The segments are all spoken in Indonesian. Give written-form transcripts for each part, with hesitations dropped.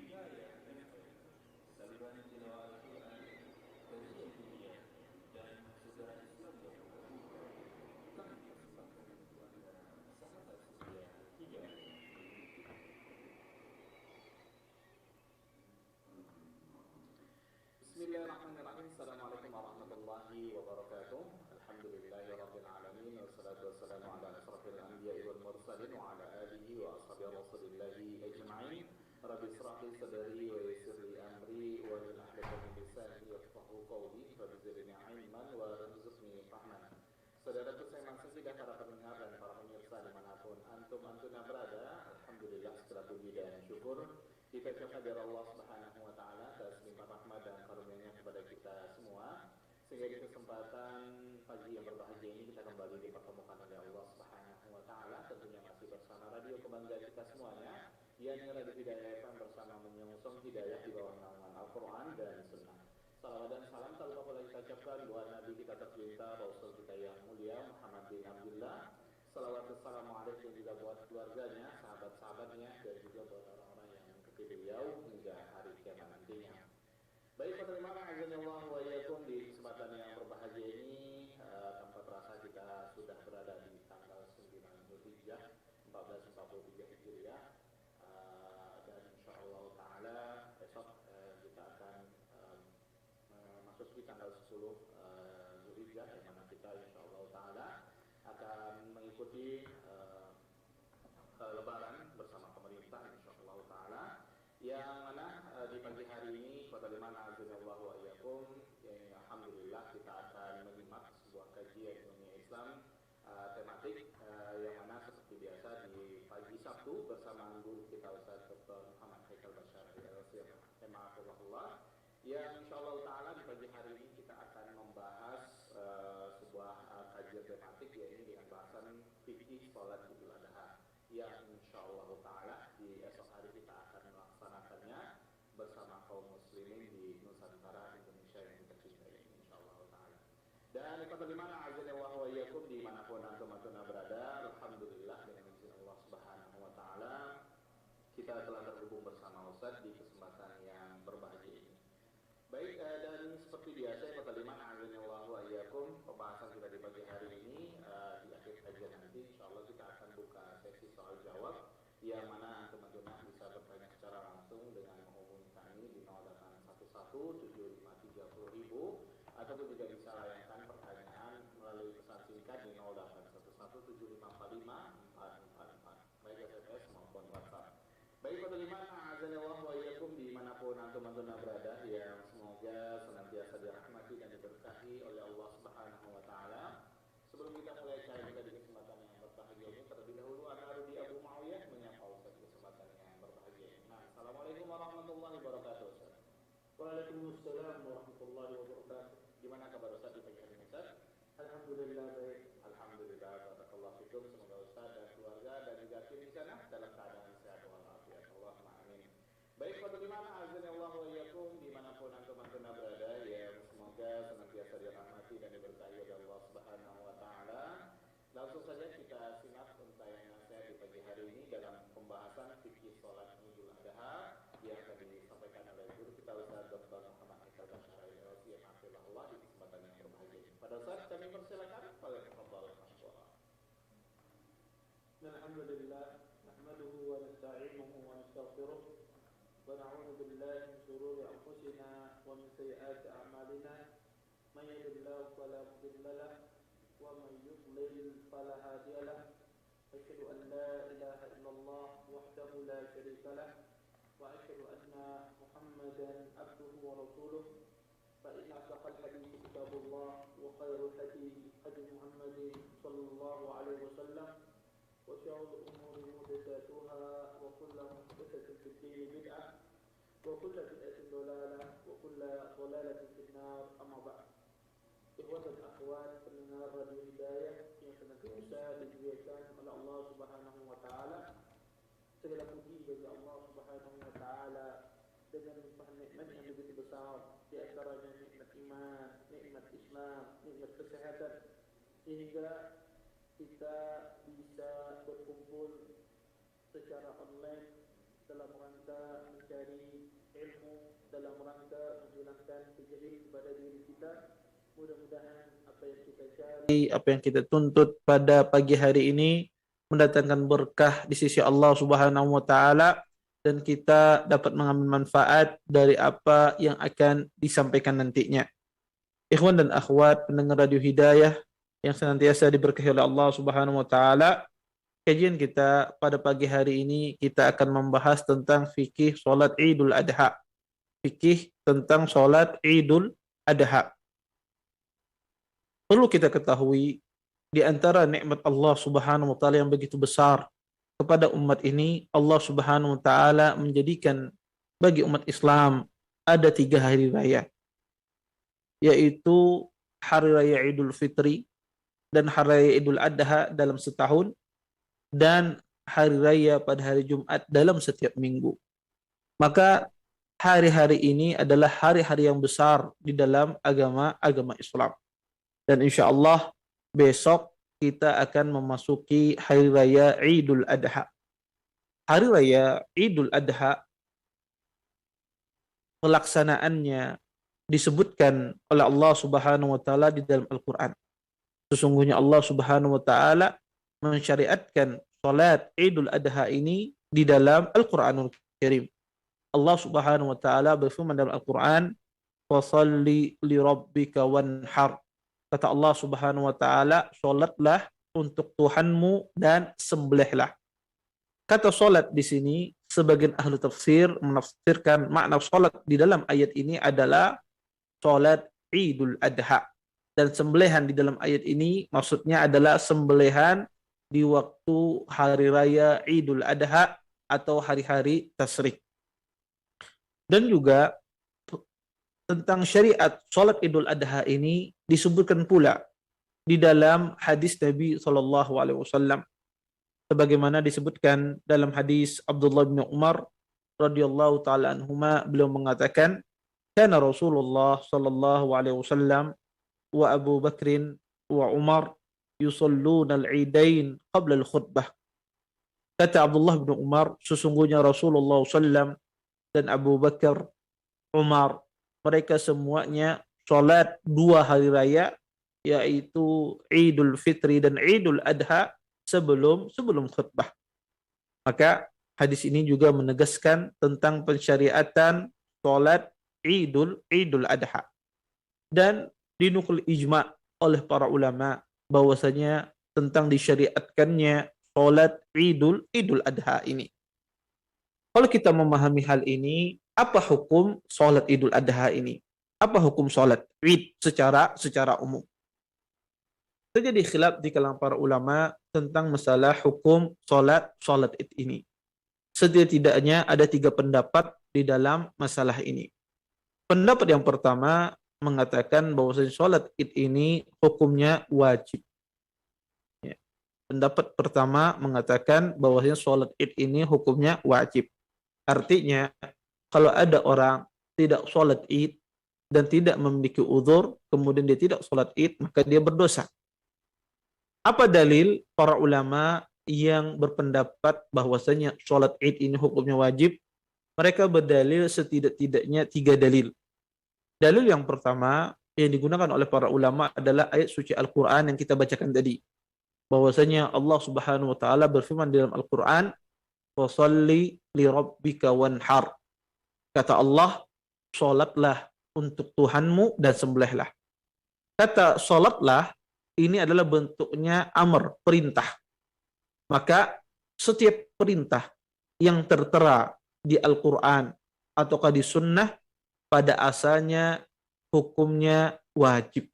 hidayah dan saluran tilawah Al-Quran kajian dunia dan segala Islam yang terbuka. Kami persembahkan untuk Anda sahabat setia hidayah. Bismillahirrahmanirrahim. Assalamualaikum warahmatullahi wabarakatuh. Alhamdulillahirabbil alamin wassalatu wassalamu ala asrofil anbiya'i wal mursalin wa ala alihi wa ashabihi rasulillahi ajma'in. Rabbi israh li sadri wa yassir li amri wa hlul 'uqdatam min lisani yafqahu qawli wa zidni 'ilman wa rzuqni fahman. Saudaraku saya masih dan para pendengar dan para pemirsa dimanapun antum berada, alhamdulillah segala puji dan syukur kita kepada Allah Subhanahu wa taala atas limpah rahmat dan karunia-Nya kepada kita semua, sehingga di kesempatan pagi yang berbahagia ini kita kembali dipertemukan oleh Allah Subhanahu wa taala, tentunya masih bersama radio kebanggaan kita semuanya, yakni Radio Hidayah FM bersama menyongsong hidayah di bawah naungan Al-Qur'an dan Sunnah. Salawat dan salam tak lupa pula kita ucapkan buat Nabi kita tercinta, Rasul kita yang mulia Muhammad bin Abdullah. Salawat dan salam alaikum juga buat keluarganya, sahabat-sahabatnya, dan juga buat orang-orang yang mengikuti beliau hingga hari kiamat nantinya. Baik penerima azanillah wa iyyakum, di kesempatan yang berbahagia ini tanpa terasa kita sudah berada di tanggal 9 Zulhijjah 1443 Hijriah, dan insyaallah taala besok kita akan masuk di tanggal 10 Zulhijjah, yang mana kita insyaallah taala akan mengikuti lebaran bersama pemerintah insyaallah taala, yang mana di pagi hari ini pada limana azanillahu wa iyyakum, alhamdulillah kita akan menyimak sebuah kajian dunia Islam tematik yang mana seperti biasa di pagi Sabtu bersama guru kita Ustaz Dr. Muhammad Haikal Bashar Al-Sirah, yang insyaallah ta'ala di pagi hari ini kita akan membahas sebuah kajian tematik, yaitu dengan bahasan fikih sholat Idul Adha, yang insyaallah ta'ala di esok hari kita akan melaksanakannya bersama kaum muslimin di Nusantara Indonesia yang kita cintai ini insyaallah ta'ala. Dan pada dimana azanillahu wa iyyakum dimanapun antum berada, alhamdulillah dengan izin Allah Subhanahu wa ta'ala kita telah terhubung bersama Ustaz di kesempatan yang berbahagia ini. Baik, dan seperti biasa pada dimana azanillahu wa iyyakum, pembahasan kita di pagi hari ini di akhir kajian nanti insyaallah kita akan buka sesi soal jawab, yang mana teman-teman bisa bertanya secara langsung dengan menghubungi kami di 08117530.000, ataupun juga bisa layangkan pertanyaan melalui pesan singkat di 081175454444, baik SMS maupun WhatsApp. Baik pada dimana azanillahu wa iyyakum dimanapun antum berada, yang semoga senantiasa dirahmati dan diberkahi oleh Allah Subhanahu wa taala. Sebelum kita mulai cara kita di kesempatan yang berbahagia ini, terlebih dahulu ana Rudi Abu Muawiyah menyapa Ustaz di kesempatan yang berbahagia ini. Nah, assalamualaikum warahmatullahi wabarakatuh Ustaz. Waalaikumsalam warahmatullahi wabarakatuh. Gimana kabar Ustaz di pagi hari ini Ustaz? Alhamdulillah baik. Alhamdulillah, barakallahu fikum. Semoga Ustaz dan keluarga dan juga tim di sana dalam keadaan sehat walafiat. Allahumma amin. Baik, pada dimana azanillahu wa iyyakum dimanapun antum berada, yang semoga senantiasa dirahmati dan diberkahi oleh Allah Subhanahu wa taala. Langsung saja kita simak untayan nasihat di pagi hari ini dalam pembahasan fikih sholat Idul Adha yang akan disampaikan oleh guru kita Ustaz Dr. Muhammad Haikal Bashar Al-Sirah di kesempatan yang berbahagia ini. Pada saat kami persilakan pada tafadhal masyaallah. Alhamdulillah, nahmaduhu wa nasta'inuhu wa nastaghfiruh wa na'udzu billahi min shururi anfusina wa min sayyiati a'malina. May yahdihillahu fala mudilla lahu ومن يضلل فلا هادي له. أشهد أن لا إله إلا الله وحده لا شريك له وأشهد أن محمدا عبده ورسوله. فإن أصدق الحديث كتاب الله وخير الحديث هدي محمد صلى الله عليه وسلم وشر الأمور محدثاتها وكل محدثة في الدين بدعة وكل بدعة ضلالة وكل ضلالة في النار. أما بعد. Ikhwan dan akhwat pendengar Radio Hidayah yang senantiasa dimuliakan oleh Allah Subhanahu wa taala. Segala puji bagi Allah Subhanahu wa taala dengan limpah nikmat yang begitu besar, di antaranya nikmat iman, nikmat Islam, nikmat kesehatan, sehingga kita bisa berkumpul secara online dalam rangka mencari ilmu, dalam rangka menghilangkan kejahil kepada diri kita. Mudah-mudahan apa yang kita cari, apa yang kita tuntut pada pagi hari ini mendatangkan berkah di sisi Allah Subhanahu wa taala, dan kita dapat mengambil manfaat dari apa yang akan disampaikan nantinya. Ikhwan dan akhwat pendengar Radio Hidayah yang senantiasa diberkahi oleh Allah Subhanahu wa taala, kajian kita pada pagi hari ini kita akan membahas tentang fikih salat Idul Adha. Fikih tentang salat Idul Adha. Perlu kita ketahui di antara nikmat Allah Subhanahu wa taala yang begitu besar kepada umat ini, Allah Subhanahu wa taala menjadikan bagi umat Islam ada 3 hari raya, yaitu hari raya Idul Fitri dan hari raya Idul Adha dalam setahun, dan hari raya pada hari Jumat dalam setiap minggu. Maka hari-hari ini adalah hari-hari yang besar di dalam agama Islam. Dan insya Allah besok kita akan memasuki hari raya Idul Adha. Hari raya Idul Adha pelaksanaannya disebutkan oleh Allah Subhanahu wa taala di dalam Al-Qur'an. Sesungguhnya Allah Subhanahu wa taala mensyariatkan salat Idul Adha ini di dalam Al-Qur'anul Karim. Allah Subhanahu wa taala berfirman dalam Al-Qur'an, "Fashalli li rabbika wanhar." Kata Allah Subhanahu wa taala, salatlah untuk Tuhanmu dan sembelihlah. Kata salat di sini sebagian ahli tafsir menafsirkan makna salat di dalam ayat ini adalah salat Idul Adha. Dan sembelihan di dalam ayat ini maksudnya adalah sembelihan di waktu hari raya Idul Adha atau hari-hari tasyrik. Dan juga tentang syariat salat Idul Adha ini disebutkan pula di dalam hadis Nabi SAW, sebagaimana disebutkan dalam hadis Abdullah bin Umar radhiyallahu taala anhuma, beliau mengatakan, kana Rasulullah sallallahu alaihi wasallam wa Abu Bakrin wa Umar yusalluna al-Idain qabla al-khutbah. Kata Abdullah bin Umar, sesungguhnya Rasulullah SAW dan Abu Bakar, Umar, mereka semuanya sholat 2 hari raya, yaitu Idul Fitri dan Idul Adha sebelum khutbah. Maka hadis ini juga menegaskan tentang pensyariatan sholat Idul Adha. Dan dinukul ijma' oleh para ulama bahwasanya tentang disyariatkannya sholat Idul Adha ini. Kalau kita memahami hal ini, apa hukum sholat Idul Adha ini? Apa hukum sholat Id secara umum? Terjadi khilaf di kalangan para ulama tentang masalah hukum sholat Id ini. Setidaknya ada 3 pendapat di dalam masalah ini. Pendapat yang pertama mengatakan bahwa sholat Id ini hukumnya wajib. Ya. Pendapat pertama mengatakan bahwa sholat Id ini hukumnya wajib. Artinya, kalau ada orang tidak sholat Id dan tidak memiliki uzur, kemudian dia tidak sholat Id, maka dia berdosa. Apa dalil para ulama yang berpendapat bahwasanya sholat Id ini hukumnya wajib? Mereka berdalil setidak-tidaknya 3 dalil. Dalil yang pertama yang digunakan oleh para ulama adalah ayat suci Al-Quran yang kita bacakan tadi. Bahwasanya Allah Subhanahu wa taala berfirman dalam Al-Quran, "Fashalli li rabbika wanhar." Kata Allah, sholatlah untuk Tuhanmu dan sembelihlah. Kata sholatlah ini adalah bentuknya amr, perintah. Maka setiap perintah yang tertera di Al-Quran ataukah di sunnah pada asalnya hukumnya wajib.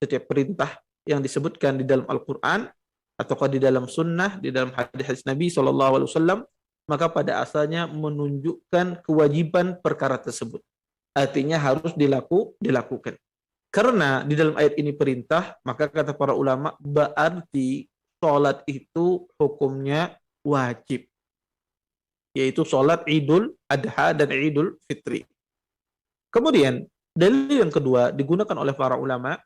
Setiap perintah yang disebutkan di dalam Al-Quran ataukah di dalam sunnah, di dalam hadis Nabi SAW, maka pada asalnya menunjukkan kewajiban perkara tersebut. Artinya harus dilakukan. Karena di dalam ayat ini perintah, maka kata para ulama berarti sholat itu hukumnya wajib. Yaitu sholat Idul Adha dan Idul Fitri. Kemudian dalil yang kedua digunakan oleh para ulama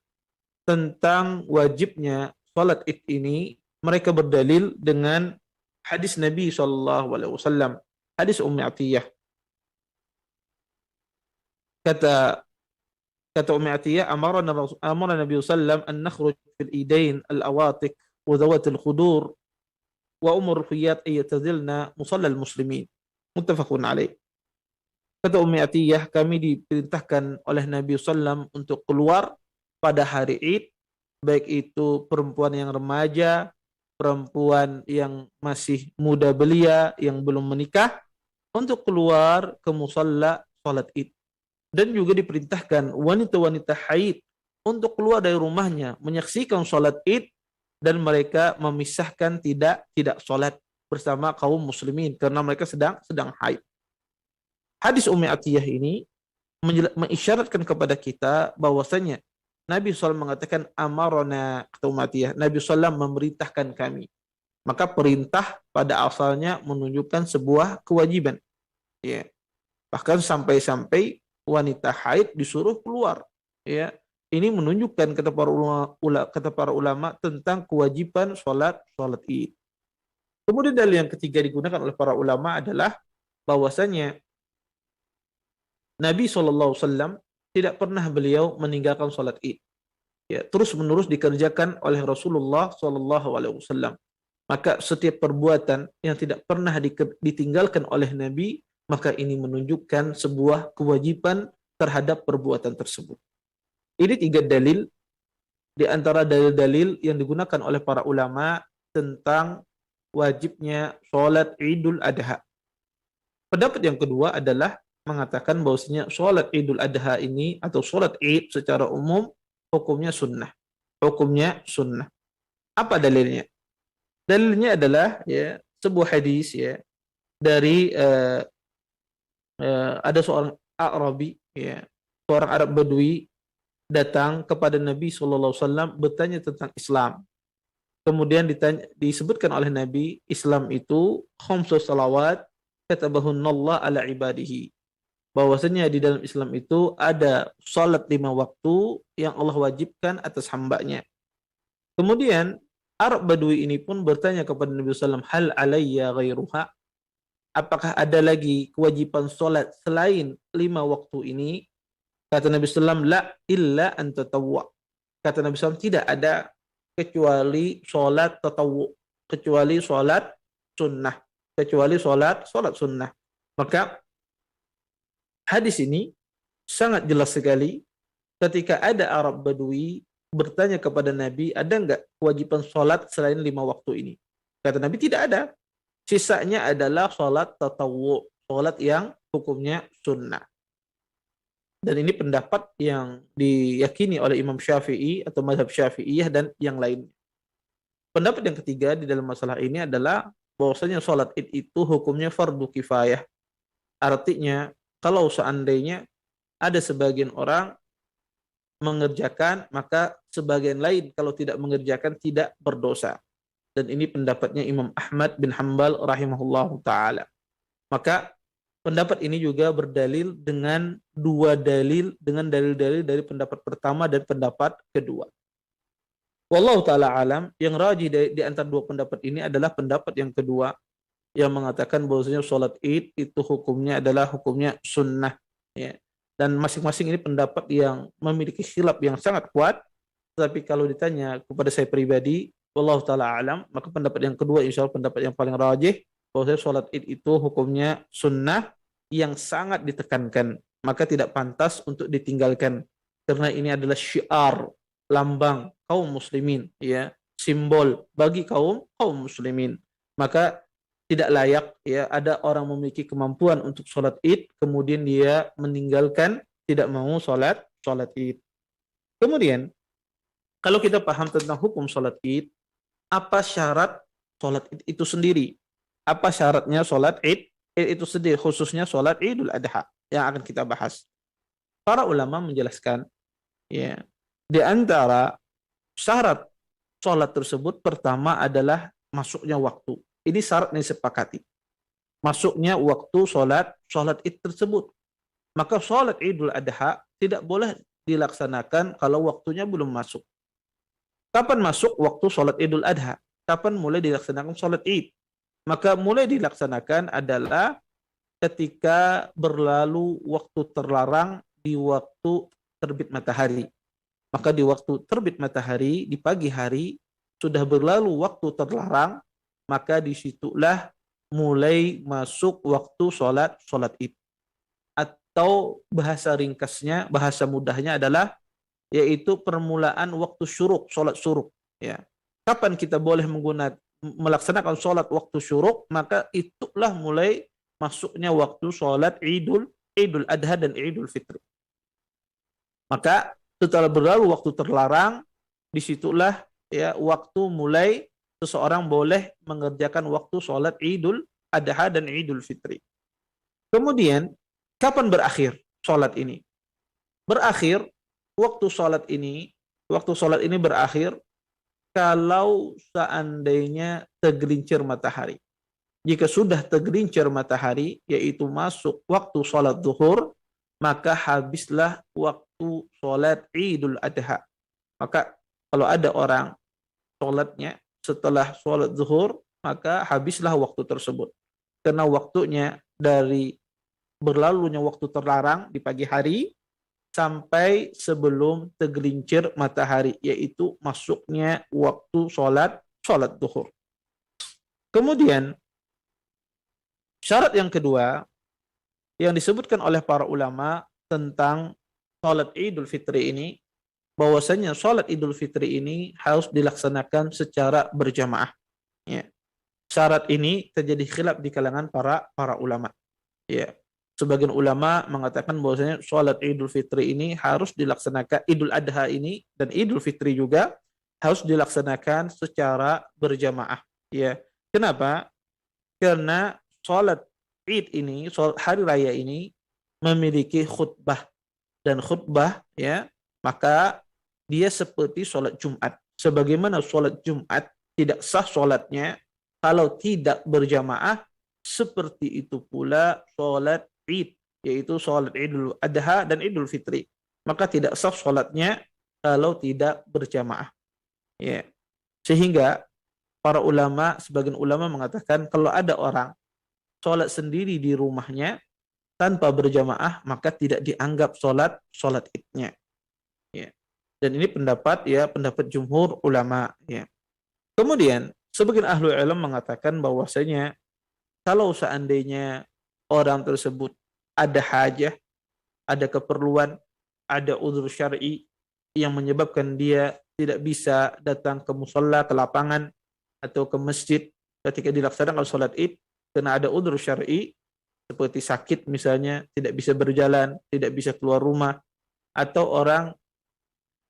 tentang wajibnya sholat Id ini, mereka berdalil dengan hadis Nabi SAW Hadis Ummi Atiyah. Kata Ummi Atiyah, amara Nabi sallam an nakhruj fil idain al-awatik wa dhawat al-khudur wa umur rufiyat ayatazilna musalla al-muslimin. Muttafaqun alaih. Kata Ummi Atiyah, kami diperintahkan oleh Nabi sallam untuk keluar pada hari Id, baik itu perempuan yang remaja, perempuan yang masih muda belia, yang belum menikah, untuk keluar ke musalla salat Id. Dan juga diperintahkan wanita-wanita haid untuk keluar dari rumahnya menyaksikan sholat id, dan mereka memisahkan tidak sholat bersama kaum muslimin karena mereka sedang haid. Hadis Ummi Atiyah ini mengisyaratkan kepada kita bahwasanya Nabi SAW mengatakan amarona, kata Ummi Atiyah, Nabi SAW memerintahkan kami. Maka perintah pada asalnya menunjukkan sebuah kewajiban. Ya. Bahkan sampai-sampai wanita haid disuruh keluar, ya. Ini menunjukkan kata para ulama tentang kewajiban sholat id. Kemudian dalil yang ketiga digunakan oleh para ulama adalah bahwasanya Nabi SAW tidak pernah beliau meninggalkan sholat id, ya, terus menerus dikerjakan oleh Rasulullah SAW. Maka setiap perbuatan yang tidak pernah ditinggalkan oleh Nabi, maka ini menunjukkan sebuah kewajiban terhadap perbuatan tersebut. Ini 3 dalil di antara dalil-dalil yang digunakan oleh para ulama tentang wajibnya sholat Idul Adha. Pendapat yang kedua adalah mengatakan bahwasanya sholat Idul Adha ini atau sholat Id secara umum hukumnya sunnah. Hukumnya sunnah. Apa dalilnya? Dalilnya adalah, ya, sebuah hadis, ya, dari ada seorang Arabi, ya, seorang Arab Badui datang kepada Nabi SAW bertanya tentang Islam. Kemudian disebutkan oleh Nabi, Islam itu khamsu salawat katabahunallah ala ibadihi. Bahwasanya di dalam Islam itu ada salat 5 waktu yang Allah wajibkan atas hambanya. Kemudian Arab Badui ini pun bertanya kepada Nabi SAW, hal alayya ghairuha? Apakah ada lagi kewajiban sholat selain 5 waktu ini? Kata Nabi SAW, la illa an tatawwa. Kata Nabi SAW, tidak ada kecuali sholat tatawwu, kecuali sholat sunnah, kecuali sholat sunnah. Maka hadis ini sangat jelas sekali ketika ada Arab Badui bertanya kepada Nabi, ada enggak kewajiban sholat selain 5 waktu ini? Kata Nabi, tidak ada. Sisanya adalah sholat tatawwu, sholat yang hukumnya sunnah. Dan ini pendapat yang diyakini oleh Imam Syafi'i atau mazhab Syafi'iyah dan yang lain. Pendapat yang ketiga di dalam masalah ini adalah bahwasanya sholat id itu hukumnya fardu kifayah. Artinya, kalau seandainya ada sebagian orang mengerjakan, maka sebagian lain kalau tidak mengerjakan tidak berdosa. Dan ini pendapatnya Imam Ahmad bin Hanbal rahimahullahu ta'ala. Maka pendapat ini juga berdalil dengan 2 dalil, dengan dalil-dalil dari pendapat pertama dan pendapat kedua. Wallahu ta'ala alam, yang rajih di antara 2 pendapat ini adalah pendapat yang kedua, yang mengatakan bahwasanya sholat id itu hukumnya adalah hukumnya sunnah, ya. Dan masing-masing ini pendapat yang memiliki khilaf yang sangat kuat. Tapi kalau ditanya kepada saya pribadi, wallahu ta'ala alam, maka pendapat yang kedua insya Allah pendapat yang paling rajih, bahwasanya sholat id itu hukumnya sunnah yang sangat ditekankan, maka tidak pantas untuk ditinggalkan, karena ini adalah syiar, lambang kaum muslimin, ya, simbol bagi kaum muslimin. Maka tidak layak, ya, ada orang memiliki kemampuan untuk sholat id kemudian dia meninggalkan, tidak mau sholat id. Kemudian kalau kita paham tentang hukum sholat id, apa syarat sholat id itu sendiri? Apa syaratnya sholat id itu sendiri, khususnya sholat Idul Adha yang akan kita bahas? Para ulama menjelaskan, ya, di antara syarat sholat tersebut pertama adalah masuknya waktu. Ini syarat yang disepakati. Masuknya waktu sholat id tersebut. Maka sholat Idul Adha tidak boleh dilaksanakan kalau waktunya belum masuk. Kapan masuk waktu sholat Idul Adha? Kapan mulai dilaksanakan sholat id? Maka mulai dilaksanakan adalah ketika berlalu waktu terlarang di waktu terbit matahari. Maka di waktu terbit matahari, di pagi hari, sudah berlalu waktu terlarang, maka disitulah mulai masuk waktu sholat id. Atau bahasa ringkasnya, bahasa mudahnya adalah yaitu permulaan waktu syuruk, sholat syuruk. Ya. Kapan kita boleh melaksanakan sholat waktu syuruk, maka itulah mulai masuknya waktu sholat Idul Adha dan Idul Fitri. Maka setelah berlalu waktu terlarang, disitulah ya waktu mulai seseorang boleh mengerjakan waktu sholat Idul Adha dan Idul Fitri. Kemudian, kapan berakhir sholat ini? Berakhir, waktu sholat ini berakhir kalau seandainya tergelincir matahari. Jika sudah tergelincir matahari, yaitu masuk waktu sholat zuhur, maka habislah waktu sholat Idul Adha. Maka kalau ada orang sholatnya setelah sholat zuhur, maka habislah waktu tersebut. Karena waktunya dari berlalunya waktu terlarang di pagi hari sampai sebelum tergelincir matahari, yaitu masuknya waktu sholat zuhur. Kemudian, syarat yang kedua yang disebutkan oleh para ulama tentang sholat Idul Fitri ini, bahwasanya sholat Idul Fitri ini harus dilaksanakan secara berjamaah. Ya. Syarat ini terjadi khilaf di kalangan para ulama. Ya. Sebagian ulama mengatakan bahwasanya sholat Idul Fitri ini harus dilaksanakan, Idul Adha ini dan Idul Fitri juga harus dilaksanakan secara berjamaah. Ya. Kenapa? Karena sholat Id ini, sholat hari raya ini memiliki khutbah, dan khutbah ya, maka dia seperti sholat Jumat. Sebagaimana sholat Jumat tidak sah sholatnya kalau tidak berjamaah, seperti itu pula sholat Id, yaitu sholat Idul Adha dan Idul Fitri. Maka tidak sah sholatnya kalau tidak berjamaah. Ya. Sehingga para ulama, sebagian ulama mengatakan kalau ada orang sholat sendiri di rumahnya tanpa berjamaah, maka tidak dianggap sholat Idnya. Ya. Dan ini pendapat jumhur ulama. Ya. Kemudian sebagian ahlu ilmu mengatakan bahwasanya kalau seandainya orang tersebut ada hajah, ada keperluan, ada uzur syar'i yang menyebabkan dia tidak bisa datang ke musalla, ke lapangan, atau ke masjid ketika dilaksanakan sholat Id, karena ada uzur syar'i, seperti sakit misalnya, tidak bisa berjalan, tidak bisa keluar rumah, atau orang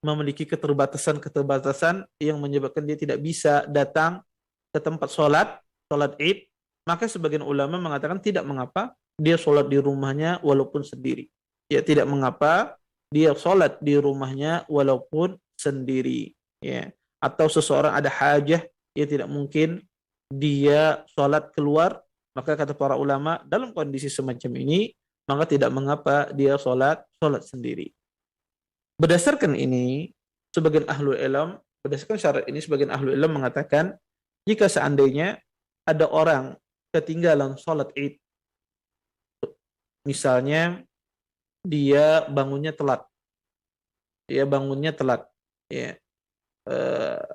memiliki keterbatasan yang menyebabkan dia tidak bisa datang ke tempat sholat Id, maka sebagian ulama mengatakan tidak mengapa dia sholat di rumahnya walaupun sendiri. Ya, tidak mengapa dia sholat di rumahnya walaupun sendiri. Ya. Atau seseorang ada hajah, ya tidak mungkin dia sholat keluar, maka kata para ulama dalam kondisi semacam ini, maka tidak mengapa dia sholat sendiri. Berdasarkan ini, berdasarkan syarat ini, sebagian ahlu ilm mengatakan jika seandainya ada orang ketinggalan sholat Id, misalnya dia bangunnya telat, ya,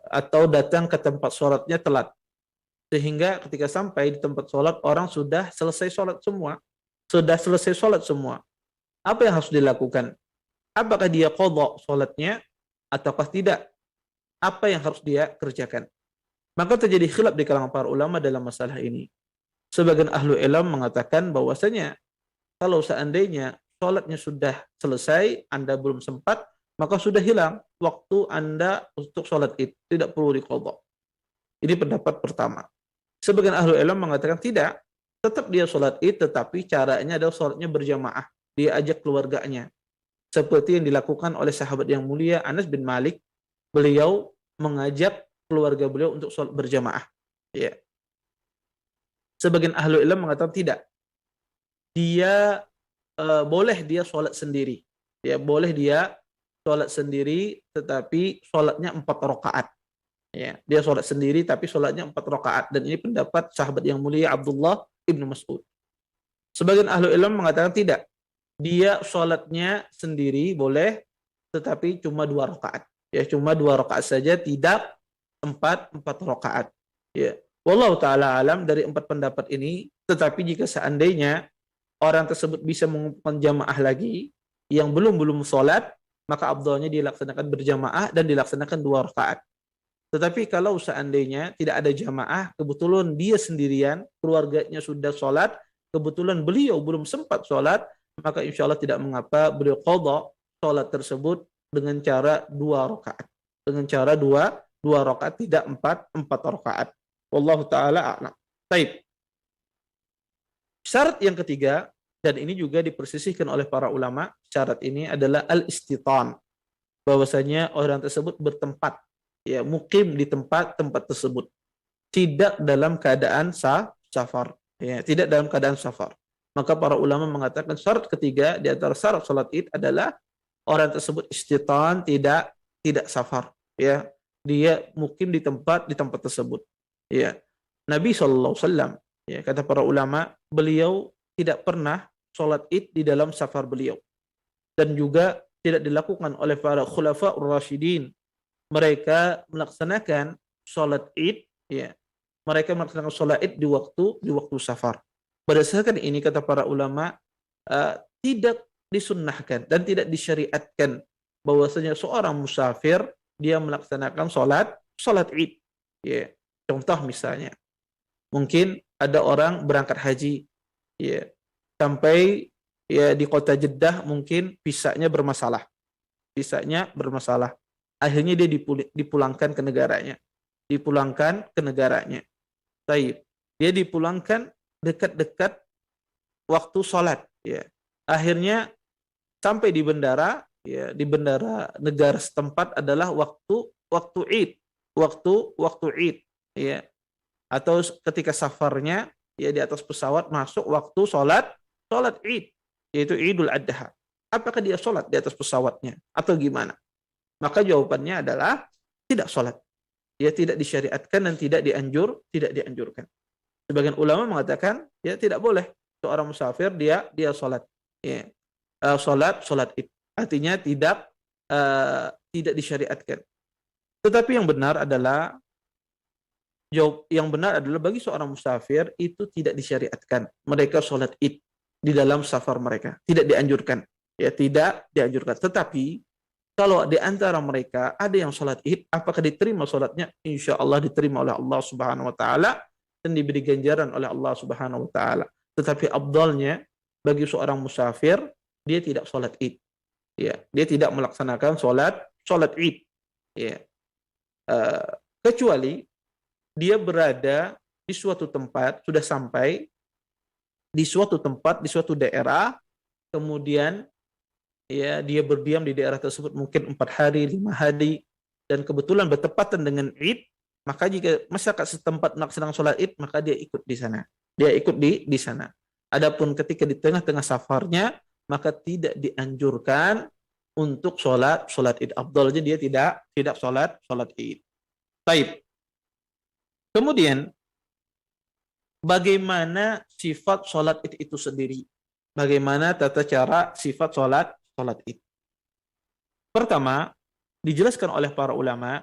atau datang ke tempat sholatnya telat, sehingga ketika sampai di tempat sholat orang sudah selesai sholat semua, apa yang harus dilakukan? Apakah dia qadha sholatnya ataukah tidak? Apa yang harus dia kerjakan? Maka terjadi khilaf di kalangan para ulama dalam masalah ini. Sebagian ahlu ilm mengatakan bahwasanya kalau seandainya sholatnya sudah selesai, Anda belum sempat, maka sudah hilang waktu Anda untuk sholat Id, tidak perlu diqadha. Ini pendapat pertama. Sebagian ahlu ilm mengatakan tidak, tetap dia sholat Id, tetapi caranya adalah sholatnya berjamaah. Dia ajak keluarganya. Seperti yang dilakukan oleh sahabat yang mulia Anas bin Malik, beliau mengajak keluarga beliau untuk sholat berjamaah. Ya. Sebagian ahlu ilm mengatakan tidak. Dia boleh dia sholat sendiri. Ya, boleh dia sholat sendiri, tetapi sholatnya 4 rakaat. Ya, dia sholat sendiri, tapi sholatnya 4 rakaat. Dan ini pendapat sahabat yang mulia Abdullah ibnu Mas'ud. Sebagian ahlu ilmu mengatakan tidak. Dia sholatnya sendiri boleh, tetapi cuma 2 rakaat. Ya, cuma 2 rakaat saja, tidak empat rakaat. Ya. Wallahu taala alam dari 4 pendapat ini. Tetapi jika seandainya orang tersebut bisa mengumpulkan jamaah lagi yang belum sholat, maka afdalnya dilaksanakan berjamaah dan dilaksanakan 2 rakaat. Tetapi kalau seandainya tidak ada jamaah, kebetulan dia sendirian, keluarganya sudah sholat, kebetulan beliau belum sempat sholat, maka insya Allah tidak mengapa beliau qadha sholat tersebut dengan cara 2 rakaat. Dengan cara dua rakaat, tidak empat rakaat. Wallahu taala a'lam. Baik. Syarat yang ketiga, dan ini juga dipersisihkan oleh para ulama, syarat ini adalah al-istitan. Bahwasanya orang tersebut bertempat, ya, mukim di tempat tersebut, tidak dalam keadaan safar, ya, tidak dalam keadaan safar. Maka para ulama mengatakan syarat ketiga di antara syarat salat Id adalah orang tersebut istitan, tidak safar, ya. Dia mukim di tempat tersebut, ya. Nabi SAW, ya, kata para ulama, beliau tidak pernah salat Id di dalam safar beliau, dan juga tidak dilakukan oleh para khulafaur rasyidin. Mereka melaksanakan salat Id, ya, mereka melaksanakan salat Id di waktu safar. Berdasarkan ini kata para ulama, tidak disunnahkan dan tidak disyariatkan bahwasanya seorang musafir dia melaksanakan salat Id. Ya. Contoh misalnya, mungkin ada orang berangkat haji, ya, sampai ya di kota Jeddah mungkin visanya bermasalah. Akhirnya dia dipulangkan ke negaranya. Taib. Dia dipulangkan dekat-dekat waktu sholat. Ya. Akhirnya sampai di bandara, ya, di bandara negara setempat adalah waktu Id, waktu Id, ya. Atau ketika safarnya, ya, di atas pesawat masuk waktu sholat Id, yaitu Idul Adha. Apakah dia sholat di atas pesawatnya atau gimana? Maka jawabannya adalah tidak sholat. Ya, tidak disyariatkan dan tidak dianjurkan. Sebagian ulama mengatakan ya tidak boleh seorang musafir dia sholat, ya, sholat Id. Artinya tidak disyariatkan. Tetapi yang benar adalah bagi seorang musafir itu tidak disyariatkan mereka sholat Id di dalam safar mereka, tidak dianjurkan, ya, tidak dianjurkan. Tetapi kalau di antara mereka ada yang sholat Id, apakah diterima sholatnya? Insya Allah diterima oleh Allah Subhanahu Wa Taala dan diberi ganjaran oleh Allah Subhanahu Wa Taala. Tetapi afdalnya bagi seorang musafir dia tidak sholat Id, ya, dia tidak melaksanakan sholat Id, ya, kecuali dia berada di suatu tempat, sudah sampai di suatu tempat, di suatu daerah, kemudian ya dia berdiam di daerah tersebut mungkin 4 hari, 5 hari, dan kebetulan bertepatan dengan Id, maka jika masyarakat setempat melaksanakan sholat Id, maka dia ikut di sana. Di sana. Adapun ketika di tengah-tengah safarnya, maka tidak dianjurkan untuk sholat Id. Afdalnya dia tidak sholat Id. Baik. Kemudian bagaimana sifat sholat Id itu sendiri? Bagaimana tata cara sifat sholat Id? Pertama, dijelaskan oleh para ulama,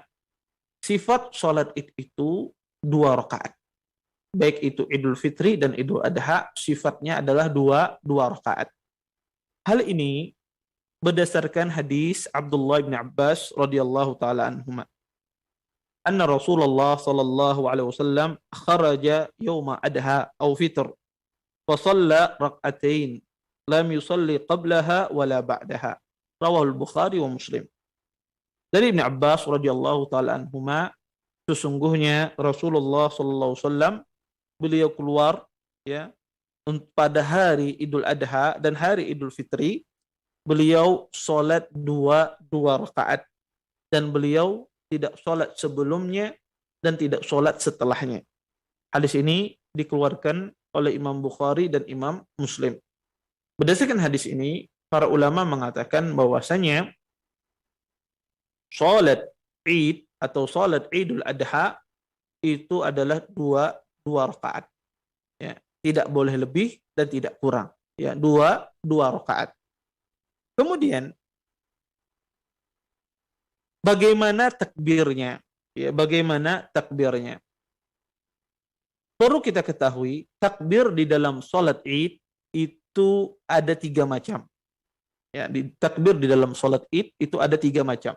sifat sholat Id itu 2 rakaat. Baik itu Idul Fitri dan Idul Adha, sifatnya adalah 2 rakaat. Hal ini berdasarkan hadis Abdullah bin Abbas radhiyallahu taala anhuma. Anna Rasulullah sallallahu alaihi wasallam kharaja yawma adha aw fitr fa shalla rak'atain lam yusalli qablaha wala ba'daha. Rawahu al-Bukhari wa Muslim. Dari Ibnu Abbas radhiyallahu taala anhuma, sesungguhnya Rasulullah sallallahu alaihi wasallam beliau keluar, ya, pada hari Idul Adha dan hari Idul Fitri, beliau salat 2 rakaat dan beliau tidak sholat sebelumnya dan tidak sholat setelahnya. Hadis ini dikeluarkan oleh Imam Bukhari dan Imam Muslim. Berdasarkan hadis ini, para ulama mengatakan bahwasanya sholat Id atau sholat Idul Adha itu adalah 2 rakaat. Ya. tidak boleh lebih dan tidak kurang. Ya, dua rakaat. Kemudian bagaimana takbirnya? Ya, bagaimana takbirnya? Perlu kita ketahui, takbir di dalam sholat Id itu ada 3 macam. Ya, takbir di dalam sholat Id itu ada 3 macam.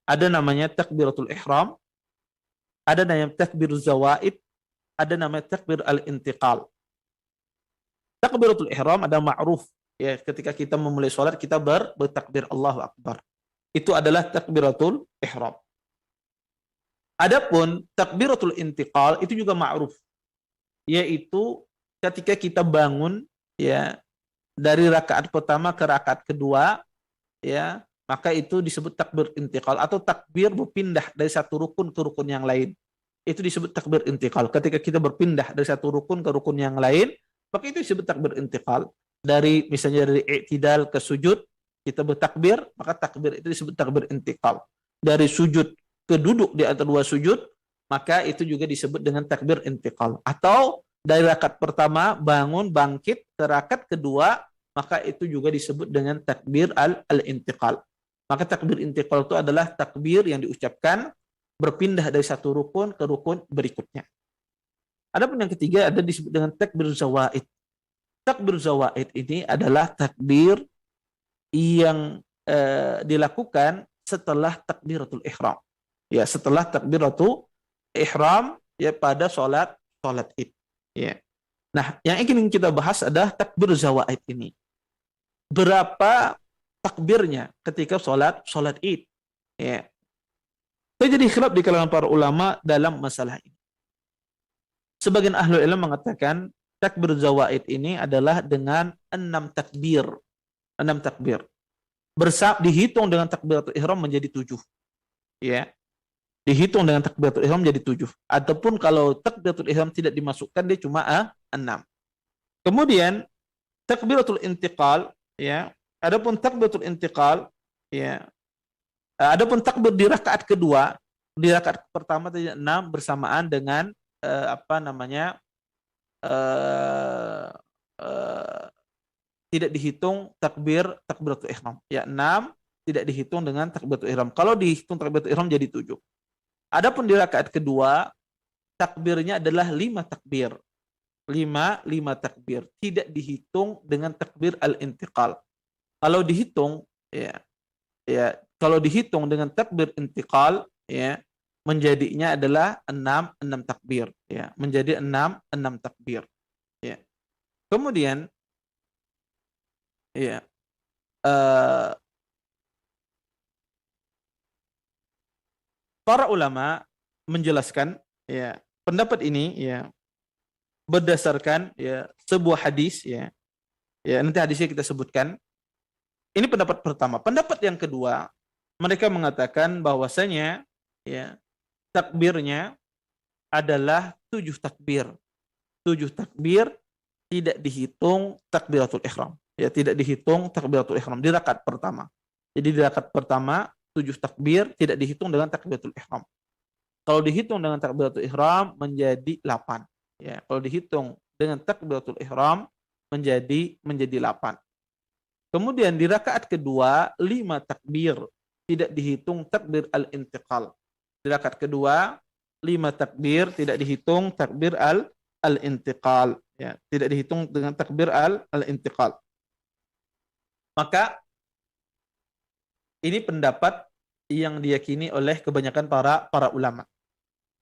Ada namanya takbiratul ihram, ada namanya takbir zawaid, ada namanya takbir al-intiqal. Takbiratul ihram ada ma'ruf. Ya, ketika kita memulai sholat kita bertakbir Allahu Akbar. Itu adalah takbiratul ihram. Adapun takbiratul intiqal itu juga ma'ruf, yaitu ketika kita bangun ya dari rakaat pertama ke rakaat kedua, ya maka itu disebut takbir intiqal atau takbir berpindah dari satu rukun ke rukun yang lain. Itu disebut takbir intiqal. Ketika kita berpindah dari satu rukun ke rukun yang lain, maka itu disebut takbir intiqal. Dari misalnya dari i'tidal ke sujud, kita bertakbir, maka takbir itu disebut takbir intiqal. Dari sujud ke duduk di antara 2 sujud, maka itu juga disebut dengan takbir intiqal. Atau dari rakaat pertama bangun bangkit ke rakaat kedua, maka itu juga disebut dengan takbir al-intiqal. Maka takbir intiqal itu adalah takbir yang diucapkan berpindah dari satu rukun ke rukun berikutnya. Adapun yang ketiga ada disebut dengan takbir zawaid. Takbir zawaid ini adalah takbir yang dilakukan setelah takbiratul ihram. Ya, setelah takbiratul ihram ya pada sholat Id. Ya. Nah, yang ingin kita bahas adalah takbir zawaid ini. Berapa takbirnya ketika sholat Id? Ya. Terjadi khilaf di kalangan para ulama dalam masalah ini. Sebagian ahli ilmu mengatakan takbir zawaid ini adalah dengan 6 takbir. 6 takbir. Dihitung dengan takbiratul ihram menjadi 7. Ya. Dihitung dengan takbiratul ihram menjadi 7. Ataupun kalau takbiratul ihram tidak dimasukkan dia cuma 6. Kemudian takbiratul intiqal ya. Adapun takbiratul intiqal ya. Adapun takbir di rakaat kedua, di rakaat pertama tadi 6 bersamaan dengan tidak dihitung takbiratul ihram. Ya 6 tidak dihitung dengan takbiratul ihram. Kalau dihitung takbiratul ihram jadi 7. Adapun di rakaat kedua takbirnya adalah 5 takbir. 5 takbir. Tidak dihitung dengan takbir al-intiqal. Kalau dihitung kalau dihitung dengan takbir intiqal ya menjadinya adalah 6 takbir ya, menjadi 6 takbir. Ya. Kemudian ya para ulama menjelaskan ya pendapat ini ya berdasarkan ya sebuah hadis ya. Ya, nanti hadisnya kita sebutkan. Ini pendapat pertama. Pendapat yang kedua, mereka mengatakan bahwasanya ya takbirnya adalah 7 takbir. 7 takbir tidak dihitung takbiratul ihram. Ya, tidak dihitung takbiratul ihram di rakaat pertama. Jadi di rakaat pertama 7 takbir tidak dihitung dengan takbiratul ihram. Kalau dihitung dengan takbiratul ihram menjadi 8. Ya, kalau dihitung dengan takbiratul ihram menjadi 8. Kemudian di rakaat kedua 5 takbir tidak dihitung takbir al-intiqal. Di rakaat kedua 5 takbir tidak dihitung takbir al-intiqal. Ya, tidak dihitung dengan takbir al-intiqal. Maka ini pendapat yang diyakini oleh kebanyakan para ulama.